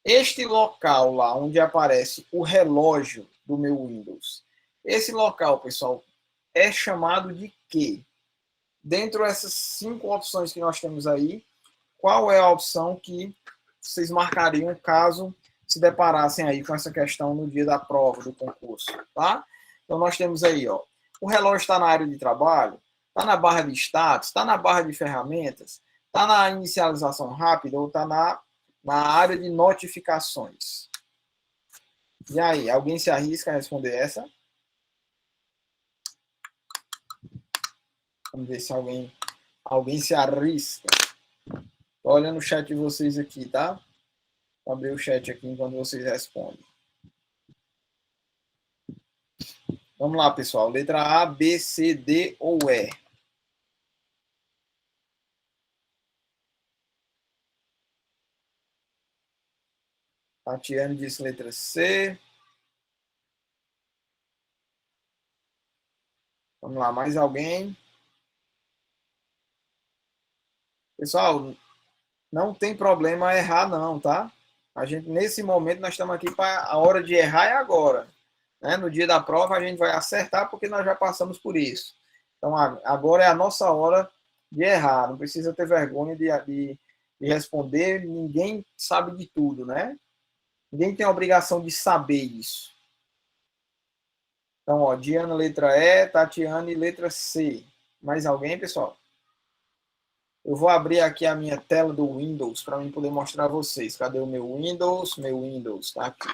Este local lá onde aparece o relógio do meu Windows, esse local, pessoal, é chamado de quê? Dentro dessas 5 opções que nós temos aí, qual é a opção que vocês marcariam caso se deparassem aí com essa questão no dia da prova do concurso, tá? Então nós temos aí, ó, o relógio está na área de trabalho, está na barra de status, está na barra de ferramentas, está na inicialização rápida ou está na área de notificações. E aí, alguém se arrisca a responder essa? Vamos ver se alguém se arrisca. Tô olhando o chat de vocês aqui, tá? Vou abrir o chat aqui enquanto vocês respondem. Vamos lá, pessoal. Letra A, B, C, D ou E? Tatiane disse letra C. Vamos lá, mais alguém? Pessoal, não tem problema errar não, tá? A gente, nesse momento, nós estamos aqui para a hora de errar é agora. Né? No dia da prova, a gente vai acertar porque nós já passamos por isso. Então, agora é a nossa hora de errar. Não precisa ter vergonha de responder. Ninguém sabe de tudo, né? Ninguém tem a obrigação de saber isso. Então, ó, Diana, letra E, Tatiane, letra C. Mais alguém, pessoal? Eu vou abrir aqui a minha tela do Windows para mim poder mostrar a vocês. Cadê o meu Windows? Meu Windows está aqui.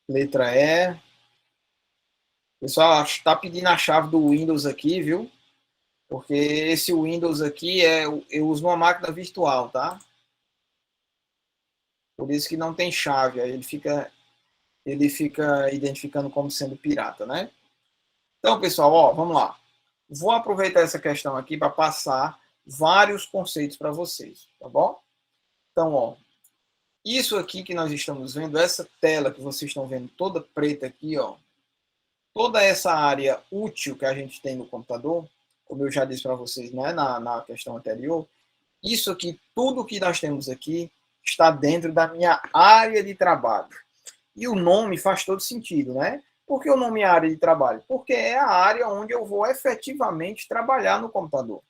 Letra E. Pessoal, está pedindo a chave do Windows aqui, viu? Porque esse Windows aqui eu uso uma máquina virtual, tá? Por isso que não tem chave. Aí ele fica identificando como sendo pirata, né? Então, pessoal, ó, vamos lá. Vou aproveitar essa questão aqui para passar vários conceitos para vocês, tá bom? Então, ó, isso aqui que nós estamos vendo, essa tela que vocês estão vendo toda preta aqui, ó, toda essa área útil que a gente tem no computador, como eu já disse para vocês, né, na questão anterior, isso aqui, tudo que nós temos aqui, está dentro da minha área de trabalho. E o nome faz todo sentido, né? Por que o nome é área de trabalho? Porque é a área onde eu vou efetivamente trabalhar no computador.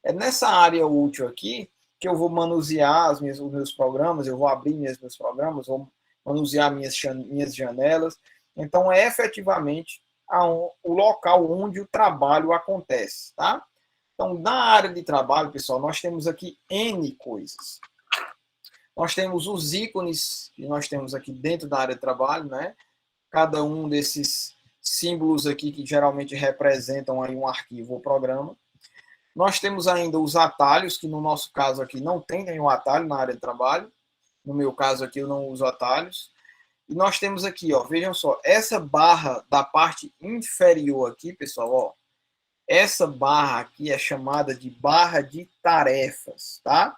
É nessa área útil aqui que eu vou manusear os meus programas, eu vou abrir meus programas, vou manusear minhas janelas. Então, é efetivamente o local onde o trabalho acontece, tá? Então, na área de trabalho, pessoal, nós temos aqui N coisas. Nós temos os ícones que nós temos aqui dentro da área de trabalho, né? Cada um desses símbolos aqui que geralmente representam aí um arquivo ou programa. Nós temos ainda os atalhos, que no nosso caso aqui não tem nenhum atalho na área de trabalho. No meu caso aqui eu não uso atalhos. E nós temos aqui, ó, vejam só, essa barra da parte inferior aqui, pessoal, ó, essa barra aqui é chamada de barra de tarefas, tá?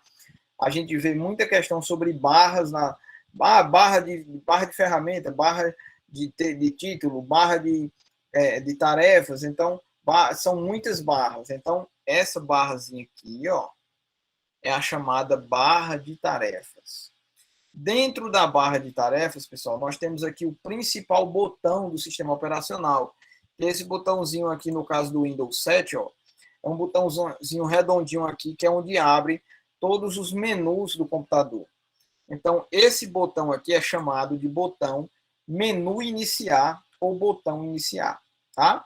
A gente vê muita questão sobre barras na barra de ferramenta, barra de título, barra de tarefas. Então, são muitas barras. Então, essa barrazinha aqui, ó, é a chamada barra de tarefas. Dentro da barra de tarefas, pessoal, nós temos aqui o principal botão do sistema operacional. Esse botãozinho aqui, no caso do Windows 7, ó, é um botãozinho redondinho aqui, que é onde abre todos os menus do computador. Então, esse botão aqui é chamado de botão menu iniciar ou botão iniciar, tá?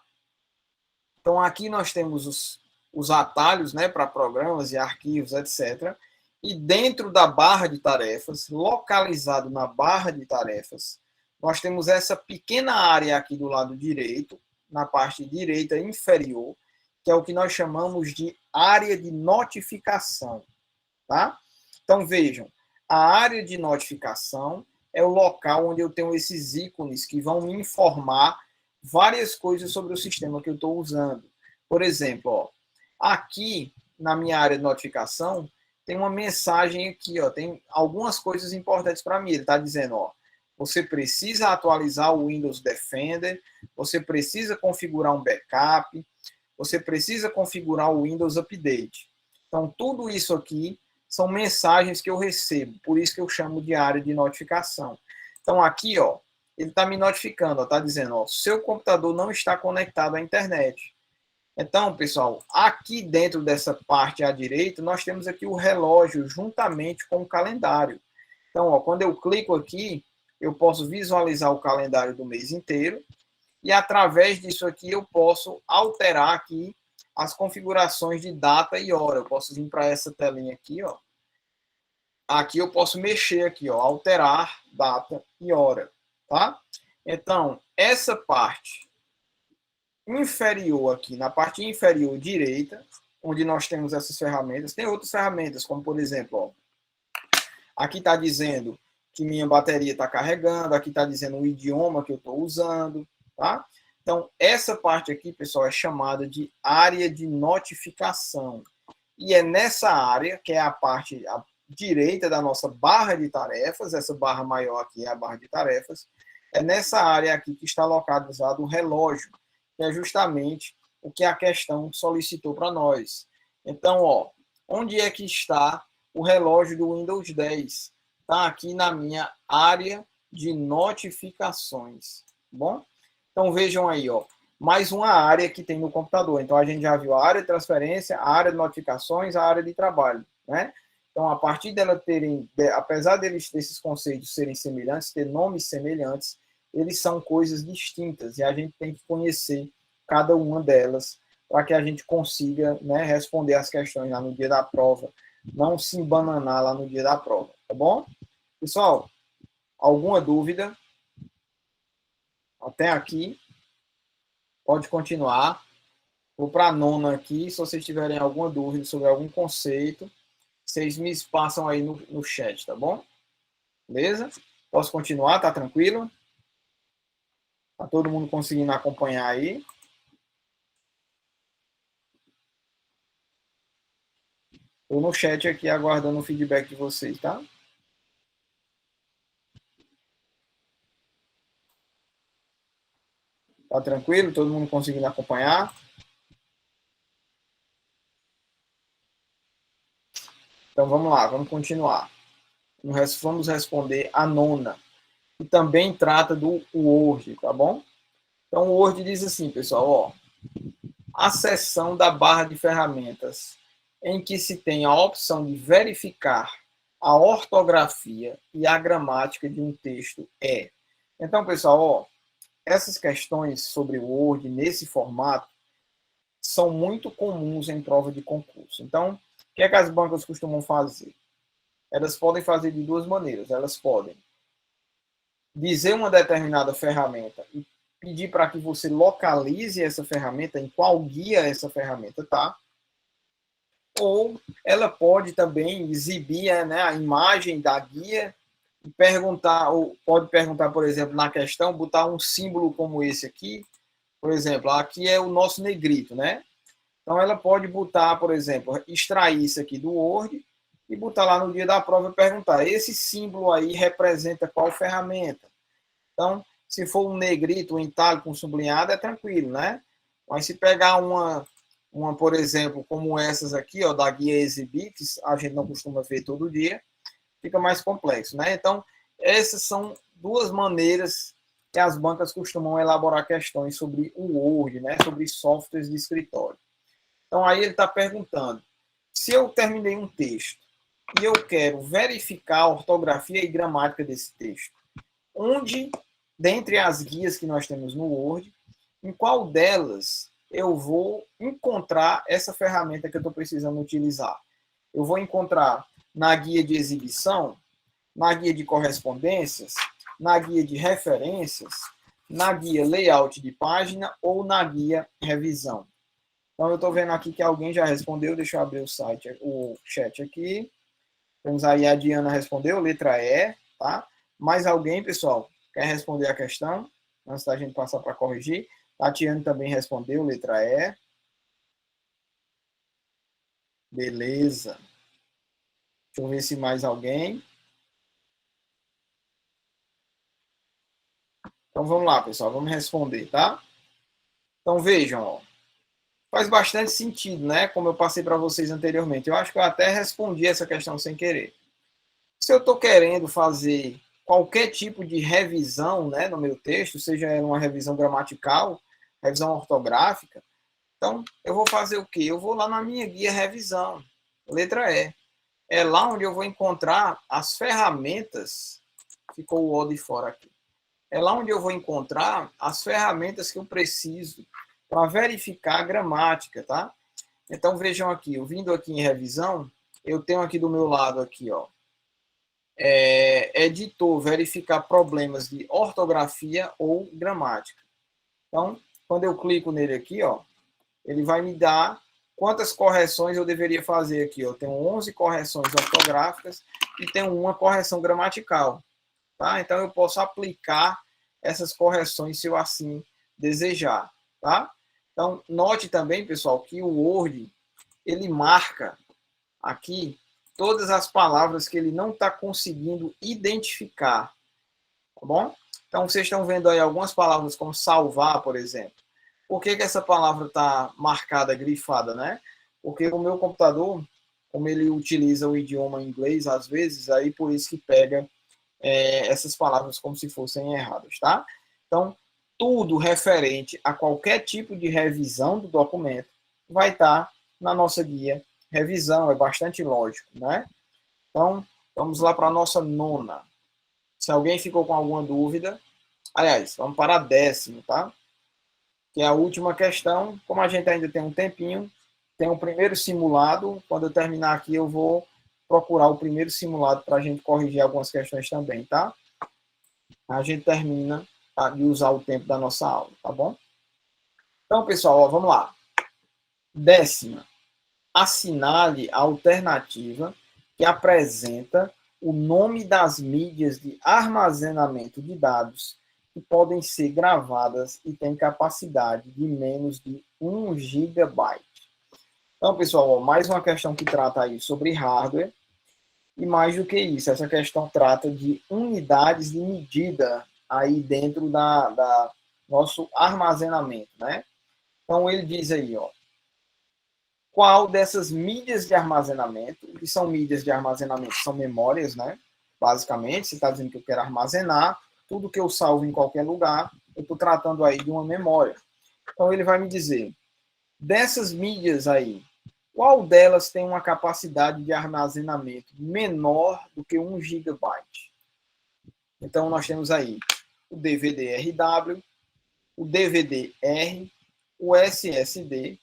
Então, aqui nós temos os atalhos, né, para programas e arquivos, etc. E dentro da barra de tarefas, localizado na barra de tarefas, nós temos essa pequena área aqui do lado direito, na parte direita inferior, que é o que nós chamamos de área de notificação, tá? Então, vejam, a área de notificação é o local onde eu tenho esses ícones que vão me informar várias coisas sobre o sistema que eu estou usando. Por exemplo, ó, aqui na minha área de notificação, tem uma mensagem aqui, ó, tem algumas coisas importantes para mim. Ele está dizendo, ó, você precisa atualizar o Windows Defender, você precisa configurar um backup, você precisa configurar o Windows Update. Então, tudo isso aqui são mensagens que eu recebo, por isso que eu chamo de área de notificação. Então, aqui, ó, ele está me notificando, está dizendo, ó, seu computador não está conectado à internet. Então, pessoal, aqui dentro dessa parte à direita, nós temos aqui o relógio juntamente com o calendário. Então, ó, quando eu clico aqui, eu posso visualizar o calendário do mês inteiro e através disso aqui eu posso alterar aqui as configurações de data e hora. Eu posso vir para essa telinha aqui, ó. Aqui eu posso mexer aqui, ó, alterar data e hora, tá? Então, essa parte inferior aqui, na parte inferior direita, onde nós temos essas ferramentas, tem outras ferramentas, como por exemplo, ó, aqui está dizendo que minha bateria está carregando, aqui está dizendo o idioma que eu estou usando, tá? Então, essa parte aqui, pessoal, é chamada de área de notificação. E é nessa área, que é a parte direita da nossa barra de tarefas, essa barra maior aqui é a barra de tarefas, é nessa área aqui que está localizado o relógio, que é justamente o que a questão solicitou para nós. Então, ó, onde é que está o relógio do Windows 10? Está aqui na minha área de notificações, tá bom? Então, vejam aí, ó, mais uma área que tem no computador. Então, a gente já viu a área de transferência, a área de notificações, a área de trabalho, né? Então, a partir dela terem, apesar desses conceitos serem semelhantes, ter nomes semelhantes, eles são coisas distintas e a gente tem que conhecer cada uma delas para que a gente consiga, né, responder as questões lá no dia da prova, não se embananar lá no dia da prova, tá bom? Pessoal, alguma dúvida? Até aqui? Pode continuar. Vou para a nona aqui. Se vocês tiverem alguma dúvida sobre algum conceito, vocês me passam aí no chat, tá bom? Beleza? Posso continuar? Tá tranquilo? Tá todo mundo conseguindo acompanhar aí? Estou no chat aqui aguardando o feedback de vocês, tá? Tá tranquilo? Todo mundo conseguindo acompanhar? Então vamos lá, vamos continuar. Vamos responder a nona, que também trata do Word, tá bom? Então o Word diz assim, pessoal, ó, a seção da barra de ferramentas em que se tem a opção de verificar a ortografia e a gramática de um texto é. Então, pessoal, ó, essas questões sobre o Word nesse formato são muito comuns em prova de concurso. Então, o que é que as bancas costumam fazer? Elas podem fazer de duas maneiras. Elas podem dizer uma determinada ferramenta e pedir para que você localize essa ferramenta, em qual guia essa ferramenta está. Ou ela pode também exibir, né, a imagem da guia e perguntar, ou pode perguntar, por exemplo, na questão, botar um símbolo como esse aqui. Por exemplo, aqui é o nosso negrito, né? Então ela pode botar, por exemplo, extrair isso aqui do Word e botar lá no dia da prova e perguntar, esse símbolo aí representa qual ferramenta? Então, se for um negrito, um itálico, um sublinhado, é tranquilo, né? Mas se pegar uma, por exemplo, como essas aqui, ó, da guia Exhibit, que a gente não costuma ver todo dia, fica mais complexo, né? Então, essas são duas maneiras que as bancas costumam elaborar questões sobre o Word, né? Sobre softwares de escritório. Então, aí ele está perguntando, se eu terminei um texto e eu quero verificar a ortografia e gramática desse texto, onde, dentre as guias que nós temos no Word, em qual delas eu vou encontrar essa ferramenta que eu estou precisando utilizar? Eu vou encontrar na guia de exibição, na guia de correspondências, na guia de referências, na guia layout de página ou na guia revisão. Então, eu estou vendo aqui que alguém já respondeu. Deixa eu abrir o chat aqui. Temos aí a Diana respondeu, letra E, tá? Mais alguém, pessoal, quer responder a questão? Antes da gente passar para corrigir. Tatiane também respondeu, letra E. Beleza. Deixa eu ver se mais alguém. Então, vamos lá, pessoal. Vamos responder, tá? Então, vejam, ó. Faz bastante sentido, né? Como eu passei para vocês anteriormente. Eu acho que eu até respondi essa questão sem querer. Se eu estou querendo fazer qualquer tipo de revisão, né, no meu texto, seja uma revisão gramatical, revisão ortográfica, então eu vou fazer o quê? Eu vou lá na minha guia revisão, letra E. É lá onde eu vou encontrar as ferramentas, ficou o O de fora aqui. É lá onde eu vou encontrar as ferramentas que eu preciso para verificar a gramática, tá? Então vejam aqui, eu vindo aqui em revisão, eu tenho aqui do meu lado aqui, ó, editor, verificar problemas de ortografia ou gramática. Então, quando eu clico nele aqui, ó, ele vai me dar quantas correções eu deveria fazer aqui. Eu tenho 11 correções ortográficas e tenho uma correção gramatical. Tá? Então, eu posso aplicar essas correções se eu assim desejar. Tá? Então, note também, pessoal, que o Word, ele marca aqui todas as palavras que ele não está conseguindo identificar. Tá bom? Então, vocês estão vendo aí algumas palavras como salvar, por exemplo. Por que essa palavra está marcada, grifada, né? Porque o meu computador, como ele utiliza o idioma inglês, às vezes, aí por isso que pega essas palavras como se fossem erradas, tá? Então, tudo referente a qualquer tipo de revisão do documento vai estar na nossa guia revisão, é bastante lógico, né? Então, vamos lá para a nossa nona. Se alguém ficou com alguma dúvida, aliás, vamos para a 10ª, tá? Que é a última questão. Como a gente ainda tem um tempinho, tem o primeiro simulado. Quando eu terminar aqui, eu vou procurar o primeiro simulado para a gente corrigir algumas questões também, tá? A gente termina de usar o tempo da nossa aula, tá bom? Então, pessoal, ó, vamos lá. 10ª. Assinale a alternativa que apresenta o nome das mídias de armazenamento de dados que podem ser gravadas e têm capacidade de menos de 1 GB. Então, pessoal, ó, mais uma questão que trata aí sobre hardware. E mais do que isso, essa questão trata de unidades de medida aí dentro nosso armazenamento, né? Então, ele diz aí, ó, qual dessas mídias de armazenamento, que são mídias de armazenamento, são memórias, né? Basicamente, você está dizendo que eu quero armazenar tudo que eu salvo em qualquer lugar, eu estou tratando aí de uma memória. Então, ele vai me dizer, dessas mídias aí, qual delas tem uma capacidade de armazenamento menor do que 1 GB? Então, nós temos aí o DVD-RW, o DVD-R, o SSD,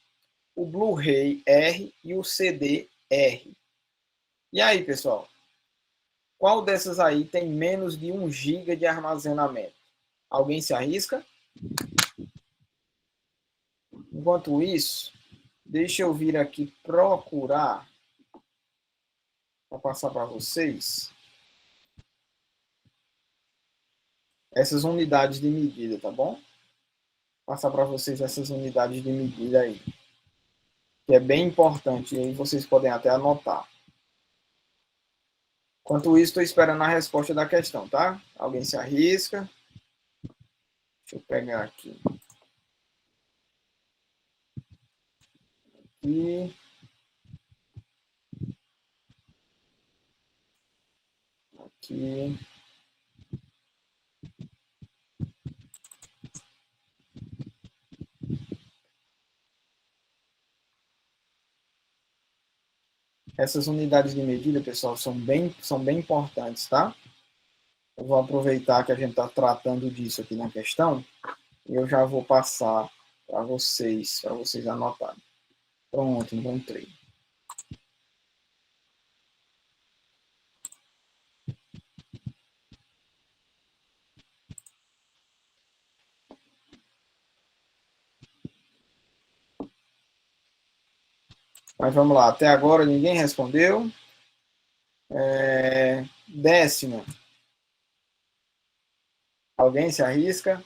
o Blu-ray R e o CD-R. E aí, pessoal? Qual dessas aí tem menos de 1 GB de armazenamento? Alguém se arrisca? Enquanto isso, deixa eu vir aqui procurar para passar para vocês essas unidades de medida, tá bom? Passar para vocês essas unidades de medida aí, que é bem importante, e aí vocês podem até anotar. Enquanto isso, estou esperando a resposta da questão, tá? Alguém se arrisca? Deixa eu pegar aqui. E aqui. Essas unidades de medida, pessoal, são bem importantes, tá? Eu vou aproveitar que a gente está tratando disso aqui na questão e eu já vou passar para vocês anotarem. Pronto, encontrei. Mas vamos lá, até agora ninguém respondeu. Décima. Alguém se arrisca?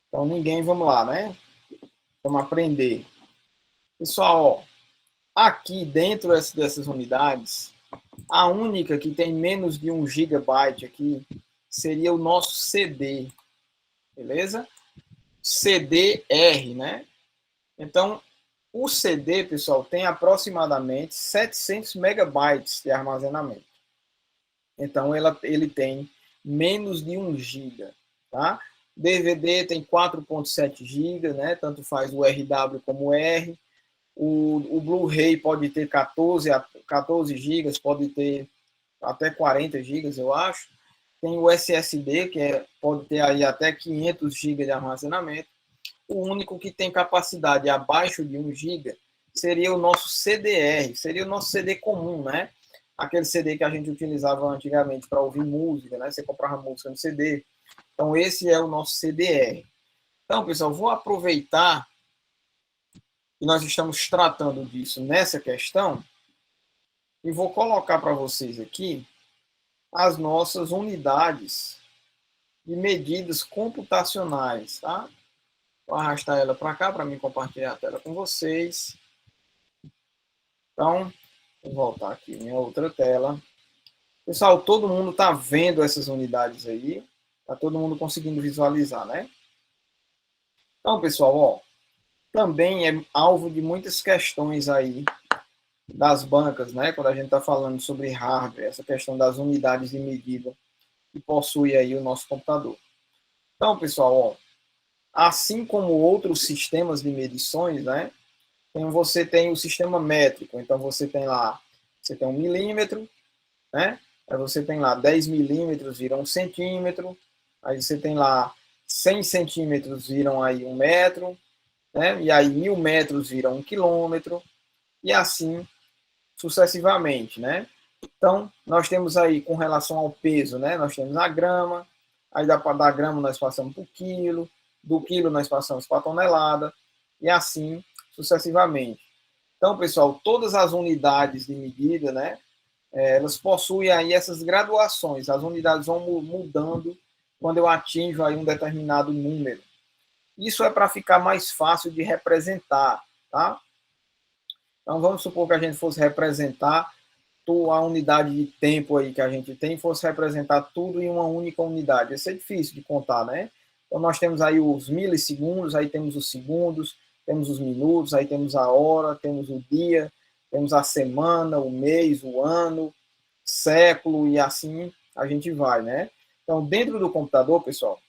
Então ninguém, vamos lá, né? Vamos aprender. Pessoal, ó, aqui dentro dessas unidades, a única que tem menos de 1 GB aqui seria o nosso CD, beleza? CD-R, né? Então, o CD, pessoal, tem aproximadamente 700 megabytes de armazenamento. Então, ele tem menos de 1 GB, tá? DVD tem 4.7 GB, né? Tanto faz o RW como o R. O Blu-ray pode ter 14 GB, pode ter até 40 GB, eu acho. Tem o SSD, que pode ter aí até 500 GB de armazenamento. O único que tem capacidade abaixo de 1 GB seria o nosso CDR, seria o nosso CD comum, né? Aquele CD que a gente utilizava antigamente para ouvir música, né? Você comprava música no CD. Então, esse é o nosso CDR. Então, pessoal, vou aproveitar que nós estamos tratando disso nessa questão e vou colocar para vocês aqui as nossas unidades de medidas computacionais, tá? Vou arrastar ela para cá para mim compartilhar a tela com vocês. Então, vou voltar aqui minha outra tela. Pessoal, todo mundo está vendo essas unidades aí? Está todo mundo conseguindo visualizar, né? Então, pessoal, ó, também é alvo de muitas questões aí das bancas, né? Quando a gente está falando sobre hardware, essa questão das unidades de medida que possui aí o nosso computador. Então, pessoal, ó, assim como outros sistemas de medições, né? Você tem o sistema métrico, então você tem lá, você tem 1 milímetro, né? Aí você tem lá 10 milímetros vira 1 centímetro, aí você tem lá 100 centímetros viram aí 1 metro, né? E aí 1000 metros viram 1 quilômetro, e assim sucessivamente, né? Então, nós temos aí, com relação ao peso, né? Nós temos a grama, aí da grama nós passamos para o quilo, do quilo nós passamos para a tonelada, e assim sucessivamente. Então, pessoal, todas as unidades de medida, né? Elas possuem aí essas graduações, as unidades vão mudando quando eu atinjo aí um determinado número. Isso é para ficar mais fácil de representar, tá? Então, vamos supor que a gente fosse representar a unidade de tempo aí que a gente tem, fosse representar tudo em uma única unidade. Isso é difícil de contar, né? Então, nós temos aí os milissegundos, aí temos os segundos, temos os minutos, aí temos a hora, temos o dia, temos a semana, o mês, o ano, século, e assim a gente vai, né? Então, dentro do computador, pessoal,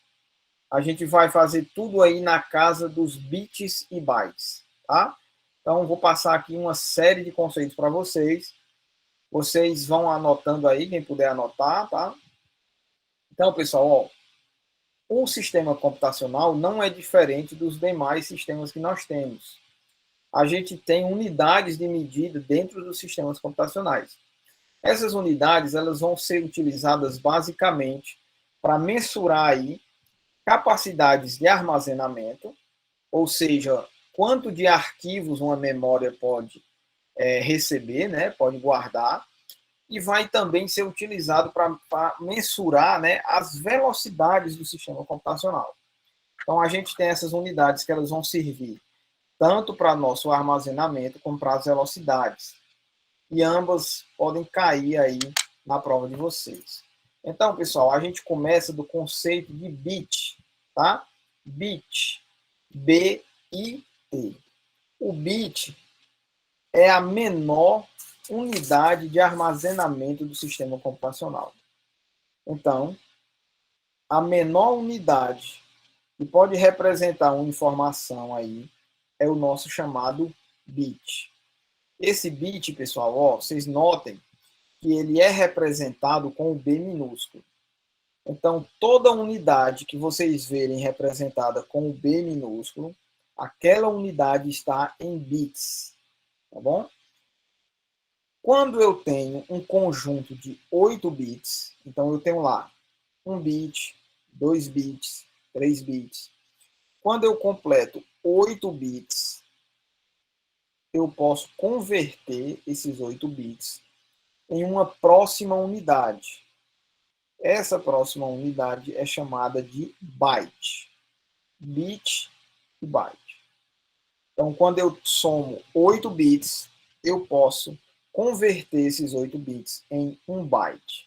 a gente vai fazer tudo aí na casa dos bits e bytes, tá? Então, vou passar aqui uma série de conceitos para vocês. Vocês vão anotando aí, quem puder anotar, tá? Então, pessoal, ó, o sistema computacional não é diferente dos demais sistemas que nós temos. A gente tem unidades de medida dentro dos sistemas computacionais. Essas unidades, elas vão ser utilizadas basicamente para mensurar aí capacidades de armazenamento, ou seja, quanto de arquivos uma memória pode receber, né, pode guardar, e vai também ser utilizado para mensurar, né, as velocidades do sistema computacional. Então, a gente tem essas unidades que elas vão servir tanto para nosso armazenamento como para as velocidades. E ambas podem cair aí na prova de vocês. Então, pessoal, a gente começa do conceito de bit, tá? Bit, B-I-T. O bit é a menor unidade de armazenamento do sistema computacional. Então, a menor unidade que pode representar uma informação aí é o nosso chamado bit. Esse bit, pessoal, ó, vocês notem que ele é representado com o B minúsculo. Então, toda unidade que vocês verem representada com o B minúsculo, aquela unidade está em bits, tá bom? Quando eu tenho um conjunto de 8 bits, então eu tenho lá 1 bit, 2 bits, 3 bits. Quando eu completo 8 bits, eu posso converter esses 8 bits em uma próxima unidade. Essa próxima unidade é chamada de byte. Bit e byte. Então, quando eu somo 8 bits, eu posso converter esses 8 bits em 1 byte.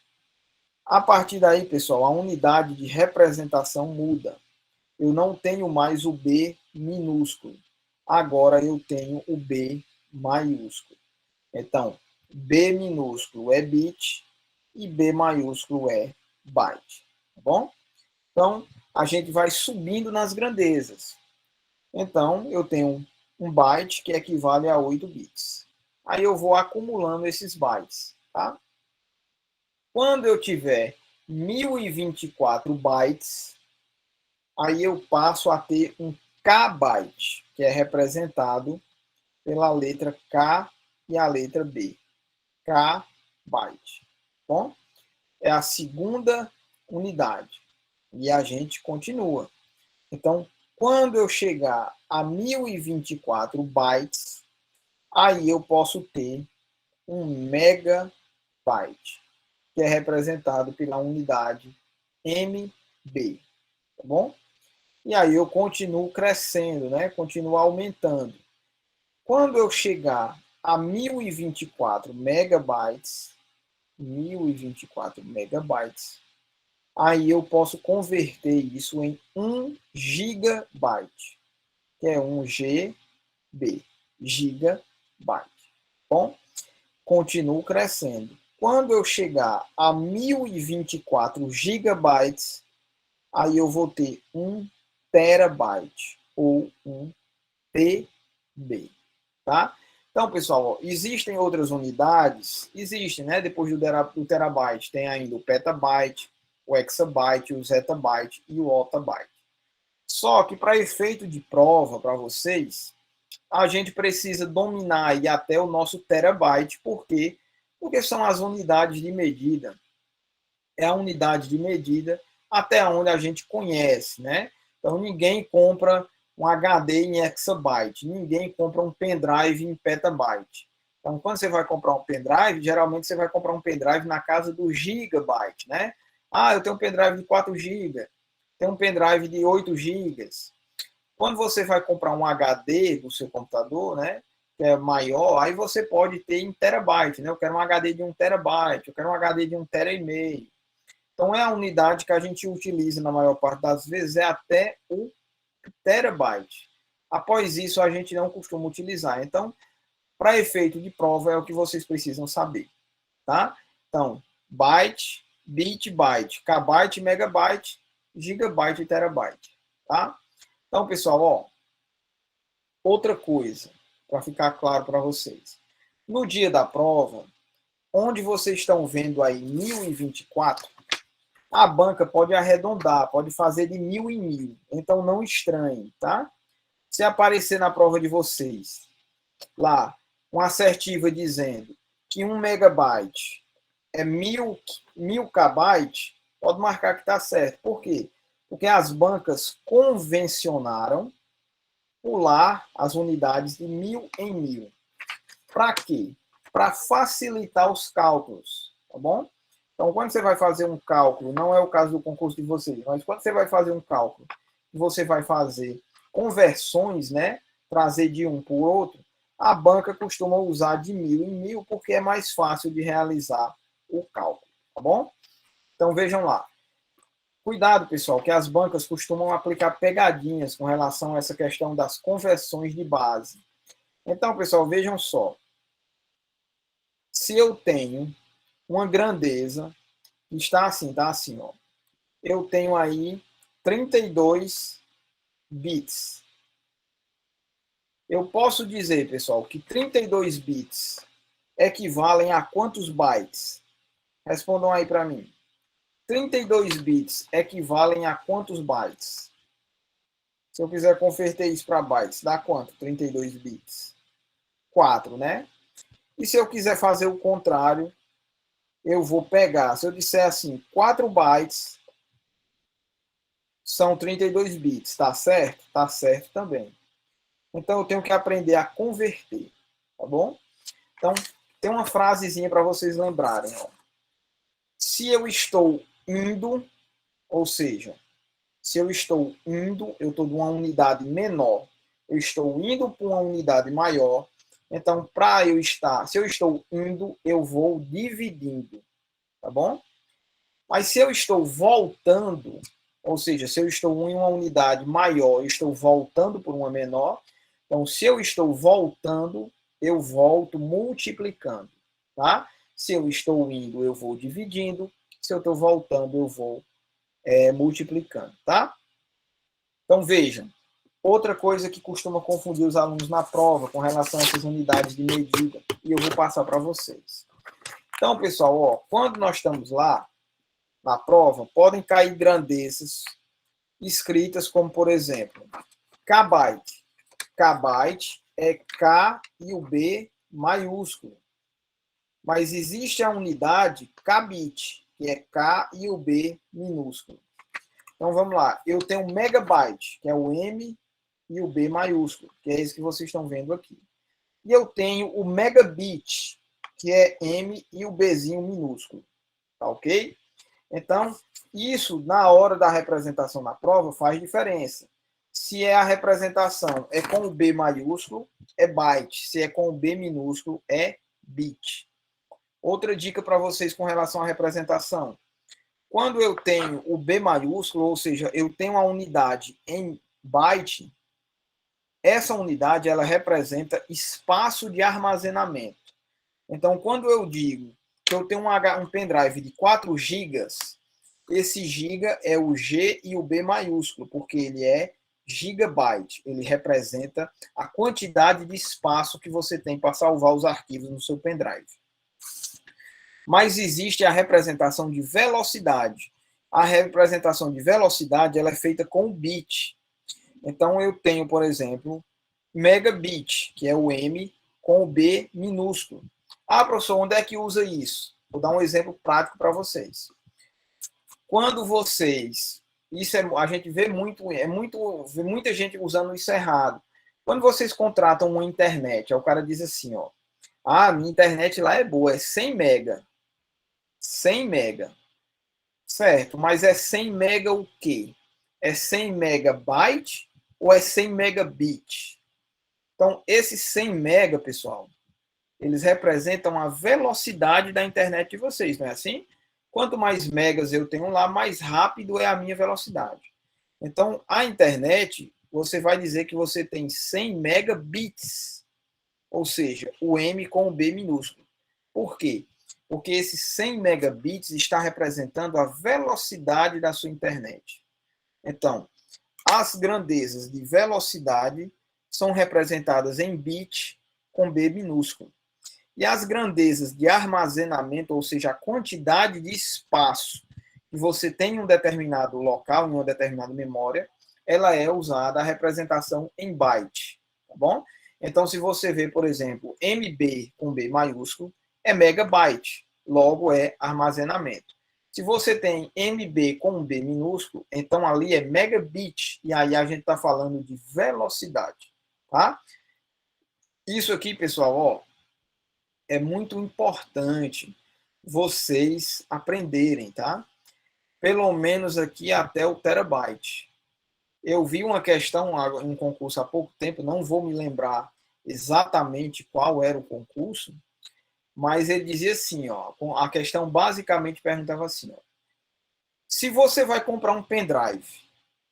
A partir daí, pessoal, a unidade de representação muda. Eu não tenho mais o B minúsculo. Agora eu tenho o B maiúsculo. Então, B minúsculo é bit e B maiúsculo é byte. Tá bom? Então, a gente vai subindo nas grandezas. Então, eu tenho um byte que equivale a 8 bits. Aí eu vou acumulando esses bytes. Tá? Quando eu tiver 1024 bytes, aí eu passo a ter um kbyte, que é representado pela letra K e a letra B. Kbyte. Bom, é a segunda unidade. E a gente continua. Então, quando eu chegar a 1024 bytes, aí eu posso ter um megabyte, que é representado pela unidade MB. Tá bom? E aí eu continuo crescendo, né? Continuo aumentando. Quando eu chegar a 1024 megabytes, aí eu posso converter isso em 1 gigabyte, que é 1 GB, gigabyte. Bom, continuo crescendo. Quando eu chegar a 1024 gigabytes, aí eu vou ter 1 terabyte ou 1 TB, tá? Então, pessoal, ó, existem outras unidades? Existem, né? Depois do terabyte tem ainda o petabyte, o exabyte, o zettabyte e o ottabyte. Só que para efeito de prova para vocês, a gente precisa dominar aí até o nosso terabyte. Por quê? Porque são as unidades de medida. É a unidade de medida até onde a gente conhece, né? Então, ninguém compra um HD em exabyte, ninguém compra um pendrive em petabyte. Então, quando você vai comprar um pendrive, geralmente você vai comprar um pendrive na casa do gigabyte, né? Ah, eu tenho um pendrive de 4 GB, tenho um pendrive de 8 GB. Quando você vai comprar um HD do seu computador, né, que é maior, aí você pode ter em terabyte, né? Eu quero um HD de 1 terabyte, eu quero um HD de 1 tera e meio. Então é a unidade que a gente utiliza na maior parte das vezes, é até o terabyte. Após isso, a gente não costuma utilizar. Então, para efeito de prova, é o que vocês precisam saber, tá? Então, byte, bit, byte, kbyte, megabyte, gigabyte e terabyte, tá? Então, pessoal, ó, outra coisa, para ficar claro para vocês. No dia da prova, onde vocês estão vendo aí 1024, a banca pode arredondar, pode fazer de 1000 em 1000. Então, não estranhe, tá? Se aparecer na prova de vocês, lá, uma assertiva dizendo que 1 megabyte é 1000 kbytes, pode marcar que está certo. Por quê? Porque as bancas convencionaram pular as unidades de 1000 em 1000. Para quê? Para facilitar os cálculos, tá bom? Então, quando você vai fazer um cálculo, não é o caso do concurso de vocês, mas quando você vai fazer um cálculo, você vai fazer conversões, né? Trazer de um para o outro, a banca costuma usar de 1000 em 1000 porque é mais fácil de realizar o cálculo, tá bom? Então, vejam lá. Cuidado, pessoal, que as bancas costumam aplicar pegadinhas com relação a essa questão das conversões de base. Então, pessoal, vejam só. Se eu tenho uma grandeza, está assim, tá assim, ó. Eu tenho aí 32 bits. Eu posso dizer, pessoal, que 32 bits equivalem a quantos bytes? Respondam aí para mim. 32 bits equivalem a quantos bytes? Se eu quiser converter isso para bytes, dá quanto? 32 bits. 4, né? E se eu quiser fazer o contrário, eu vou pegar, se eu disser assim, 4 bytes são 32 bits, tá certo? Tá certo também. Então eu tenho que aprender a converter, tá bom? Então, tem uma frasezinha para vocês lembrarem, ó. Se eu estou indo, ou seja, se eu estou indo, eu estou de uma unidade menor, eu estou indo para uma unidade maior, então, para eu estar, se eu estou indo, eu vou dividindo, tá bom? Mas se eu estou voltando, ou seja, se eu estou em uma unidade maior, eu estou voltando por uma menor, então, se eu estou voltando, eu volto multiplicando, tá? Se eu estou indo, eu vou dividindo, se eu estou voltando, eu vou multiplicando, tá? Então, vejam, outra coisa que costuma confundir os alunos na prova com relação a essas unidades de medida, e eu vou passar para vocês. Então, pessoal, ó, quando nós estamos lá na prova, podem cair grandezas escritas como, por exemplo, kbyte. Kbyte é K e o B maiúsculo. Mas existe a unidade kbit, que é K e o B minúsculo. Então, vamos lá. Eu tenho um megabyte, que é o M e o B maiúsculo, que é esse que vocês estão vendo aqui. E eu tenho o megabit, que é M e o Bzinho minúsculo. Tá ok? Então, isso, na hora da representação na prova, faz diferença. Se é a representação é com o B maiúsculo, é byte. Se é com o B minúsculo, é bit. Outra dica para vocês com relação à representação. Quando eu tenho o B maiúsculo, ou seja, eu tenho a unidade em byte, essa unidade ela representa espaço de armazenamento. Então, quando eu digo que eu tenho um pendrive de 4 GB, esse giga é o G e o B maiúsculo, porque ele é gigabyte. Ele representa a quantidade de espaço que você tem para salvar os arquivos no seu pendrive. Mas existe a representação de velocidade. A representação de velocidade ela é feita com bit. Então, eu tenho, por exemplo, megabit, que é o M com o B minúsculo. Ah, professor, onde é que usa isso? Vou dar um exemplo prático para vocês. Quando vocês... a gente vê vê muita gente usando isso errado. Quando vocês contratam uma internet, aí o cara diz assim, ó, minha internet lá é boa, é 100 mega. 100 mega. Certo, mas é 100 mega o quê? É 100 megabyte ou é 100 megabit? Então, esses 100 mega, pessoal, eles representam a velocidade da internet de vocês, não é assim? Quanto mais megas eu tenho lá, mais rápido é a minha velocidade. Então, a internet, você vai dizer que você tem 100 megabits, ou seja, o M com o B minúsculo. Por quê? Porque esses 100 megabits está representando a velocidade da sua internet. Então, as grandezas de velocidade são representadas em bit com B minúsculo. E as grandezas de armazenamento, ou seja, a quantidade de espaço que você tem em um determinado local, em uma determinada memória, ela é usada a representação em byte, tá bom? Então, se você vê, por exemplo, MB com B maiúsculo, é megabyte, logo é armazenamento. Se você tem MB com B minúsculo, então ali é megabit, e aí a gente está falando de velocidade, tá? Isso aqui, pessoal, ó, é muito importante vocês aprenderem, tá? Pelo menos aqui até o terabyte. Eu vi uma questão em um concurso há pouco tempo, não vou me lembrar exatamente qual era o concurso, mas ele dizia assim, ó, a questão basicamente perguntava assim, ó, se você vai comprar um pendrive,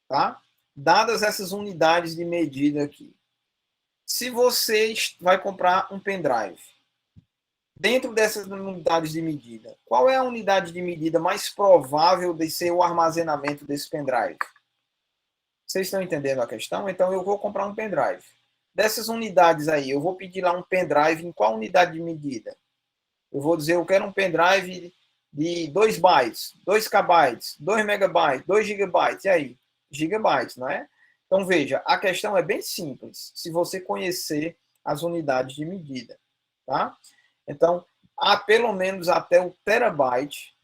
tá? Dadas essas unidades de medida aqui, se você vai comprar um pendrive, dentro dessas unidades de medida, qual é a unidade de medida mais provável de ser o armazenamento desse pendrive? Vocês estão entendendo a questão? Então eu vou comprar um pendrive. Dessas unidades aí, eu vou pedir lá um pendrive em qual unidade de medida? Eu vou dizer, eu quero um pendrive de 2 bytes, 2 KB, 2 megabytes, 2 gigabytes. E aí? Gigabytes, não é? Então veja, a questão é bem simples, se você conhecer as unidades de medida, tá? Então, pelo menos até o terabyte,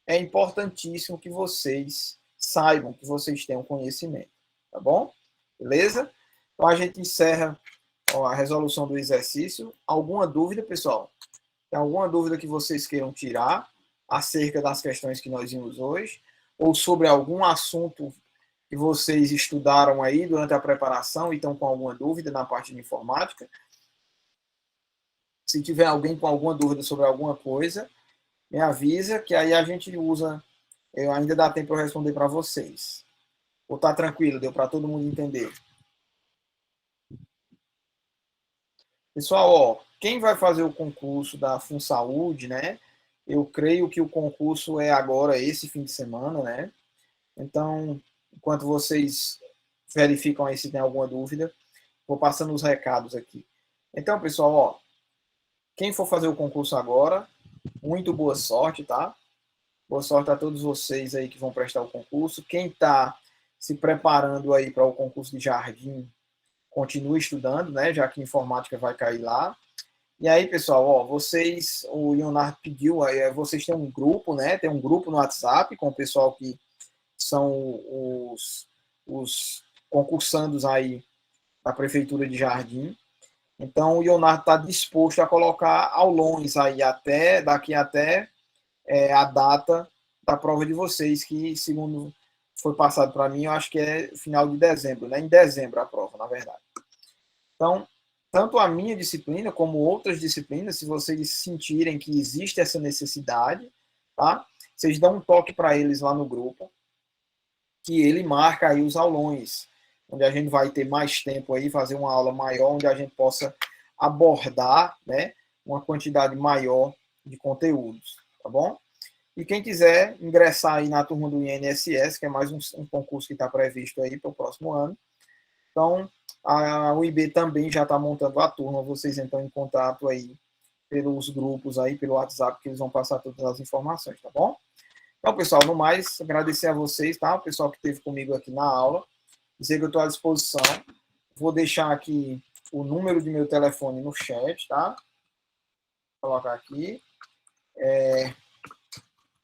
é importantíssimo que vocês saibam, que vocês tenham conhecimento, tá bom? Beleza? Então a gente encerra a resolução do exercício. Alguma dúvida, pessoal? Tem alguma dúvida que vocês queiram tirar acerca das questões que nós vimos hoje? Ou sobre algum assunto que vocês estudaram aí durante a preparação e estão com alguma dúvida na parte de informática? Se tiver alguém com alguma dúvida sobre alguma coisa, me avisa, que aí a gente usa. Eu ainda dá tempo para eu responder para vocês. Ou tá tranquilo, deu para todo mundo entender? Pessoal, ó, quem vai fazer o concurso da FunSaúde, né? Eu creio que o concurso é agora, esse fim de semana, né? Então, enquanto vocês verificam aí se tem alguma dúvida, vou passando os recados aqui. Então, pessoal, ó, quem for fazer o concurso agora, muito boa sorte, tá? Boa sorte a todos vocês aí que vão prestar o concurso. Quem está se preparando aí para o concurso de jardim, continue estudando, né? Já que informática vai cair lá. E aí, pessoal, ó, vocês, o Leonardo pediu, aí, vocês têm um grupo, né? Tem um grupo no WhatsApp com o pessoal que são os concursandos aí da Prefeitura de Jardim. Então, o Leonardo está disposto a colocar aulões aí daqui até a data da prova de vocês, que, segundo foi passado para mim, eu acho que é final de dezembro, né? Em dezembro a prova, na verdade. Então, tanto a minha disciplina como outras disciplinas, se vocês sentirem que existe essa necessidade, tá? Vocês dão um toque para eles lá no grupo, que ele marca aí os aulões, onde a gente vai ter mais tempo aí, fazer uma aula maior, onde a gente possa abordar, né, uma quantidade maior de conteúdos, tá bom? E quem quiser ingressar aí na turma do INSS, que é mais um concurso que está previsto aí para o próximo ano, então a UIB também já está montando a turma, vocês entram em contato aí pelos grupos aí, pelo WhatsApp, que eles vão passar todas as informações, tá bom? Então, pessoal, no mais, agradecer a vocês, tá? O pessoal que esteve comigo aqui na aula, dizer que eu estou à disposição. Vou deixar aqui o número de meu telefone no chat, tá? Vou colocar aqui.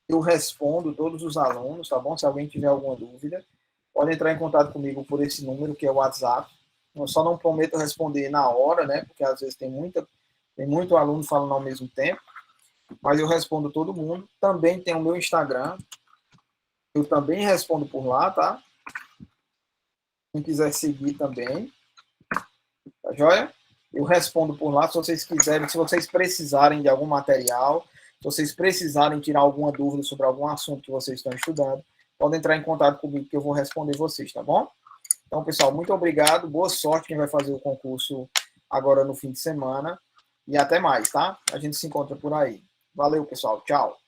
Eu respondo todos os alunos, tá bom? Se alguém tiver alguma dúvida, pode entrar em contato comigo por esse número, que é o WhatsApp. Eu só não prometo responder na hora, né? Porque às vezes tem muito aluno falando ao mesmo tempo. Mas eu respondo todo mundo. Também tem o meu Instagram. Eu também respondo por lá, tá? Quem quiser seguir também, tá joia? Eu respondo por lá, se vocês quiserem, se vocês precisarem de algum material, se vocês precisarem tirar alguma dúvida sobre algum assunto que vocês estão estudando, podem entrar em contato comigo que eu vou responder vocês, tá bom? Então, pessoal, muito obrigado, boa sorte quem vai fazer o concurso agora no fim de semana e até mais, tá? A gente se encontra por aí. Valeu, pessoal, tchau!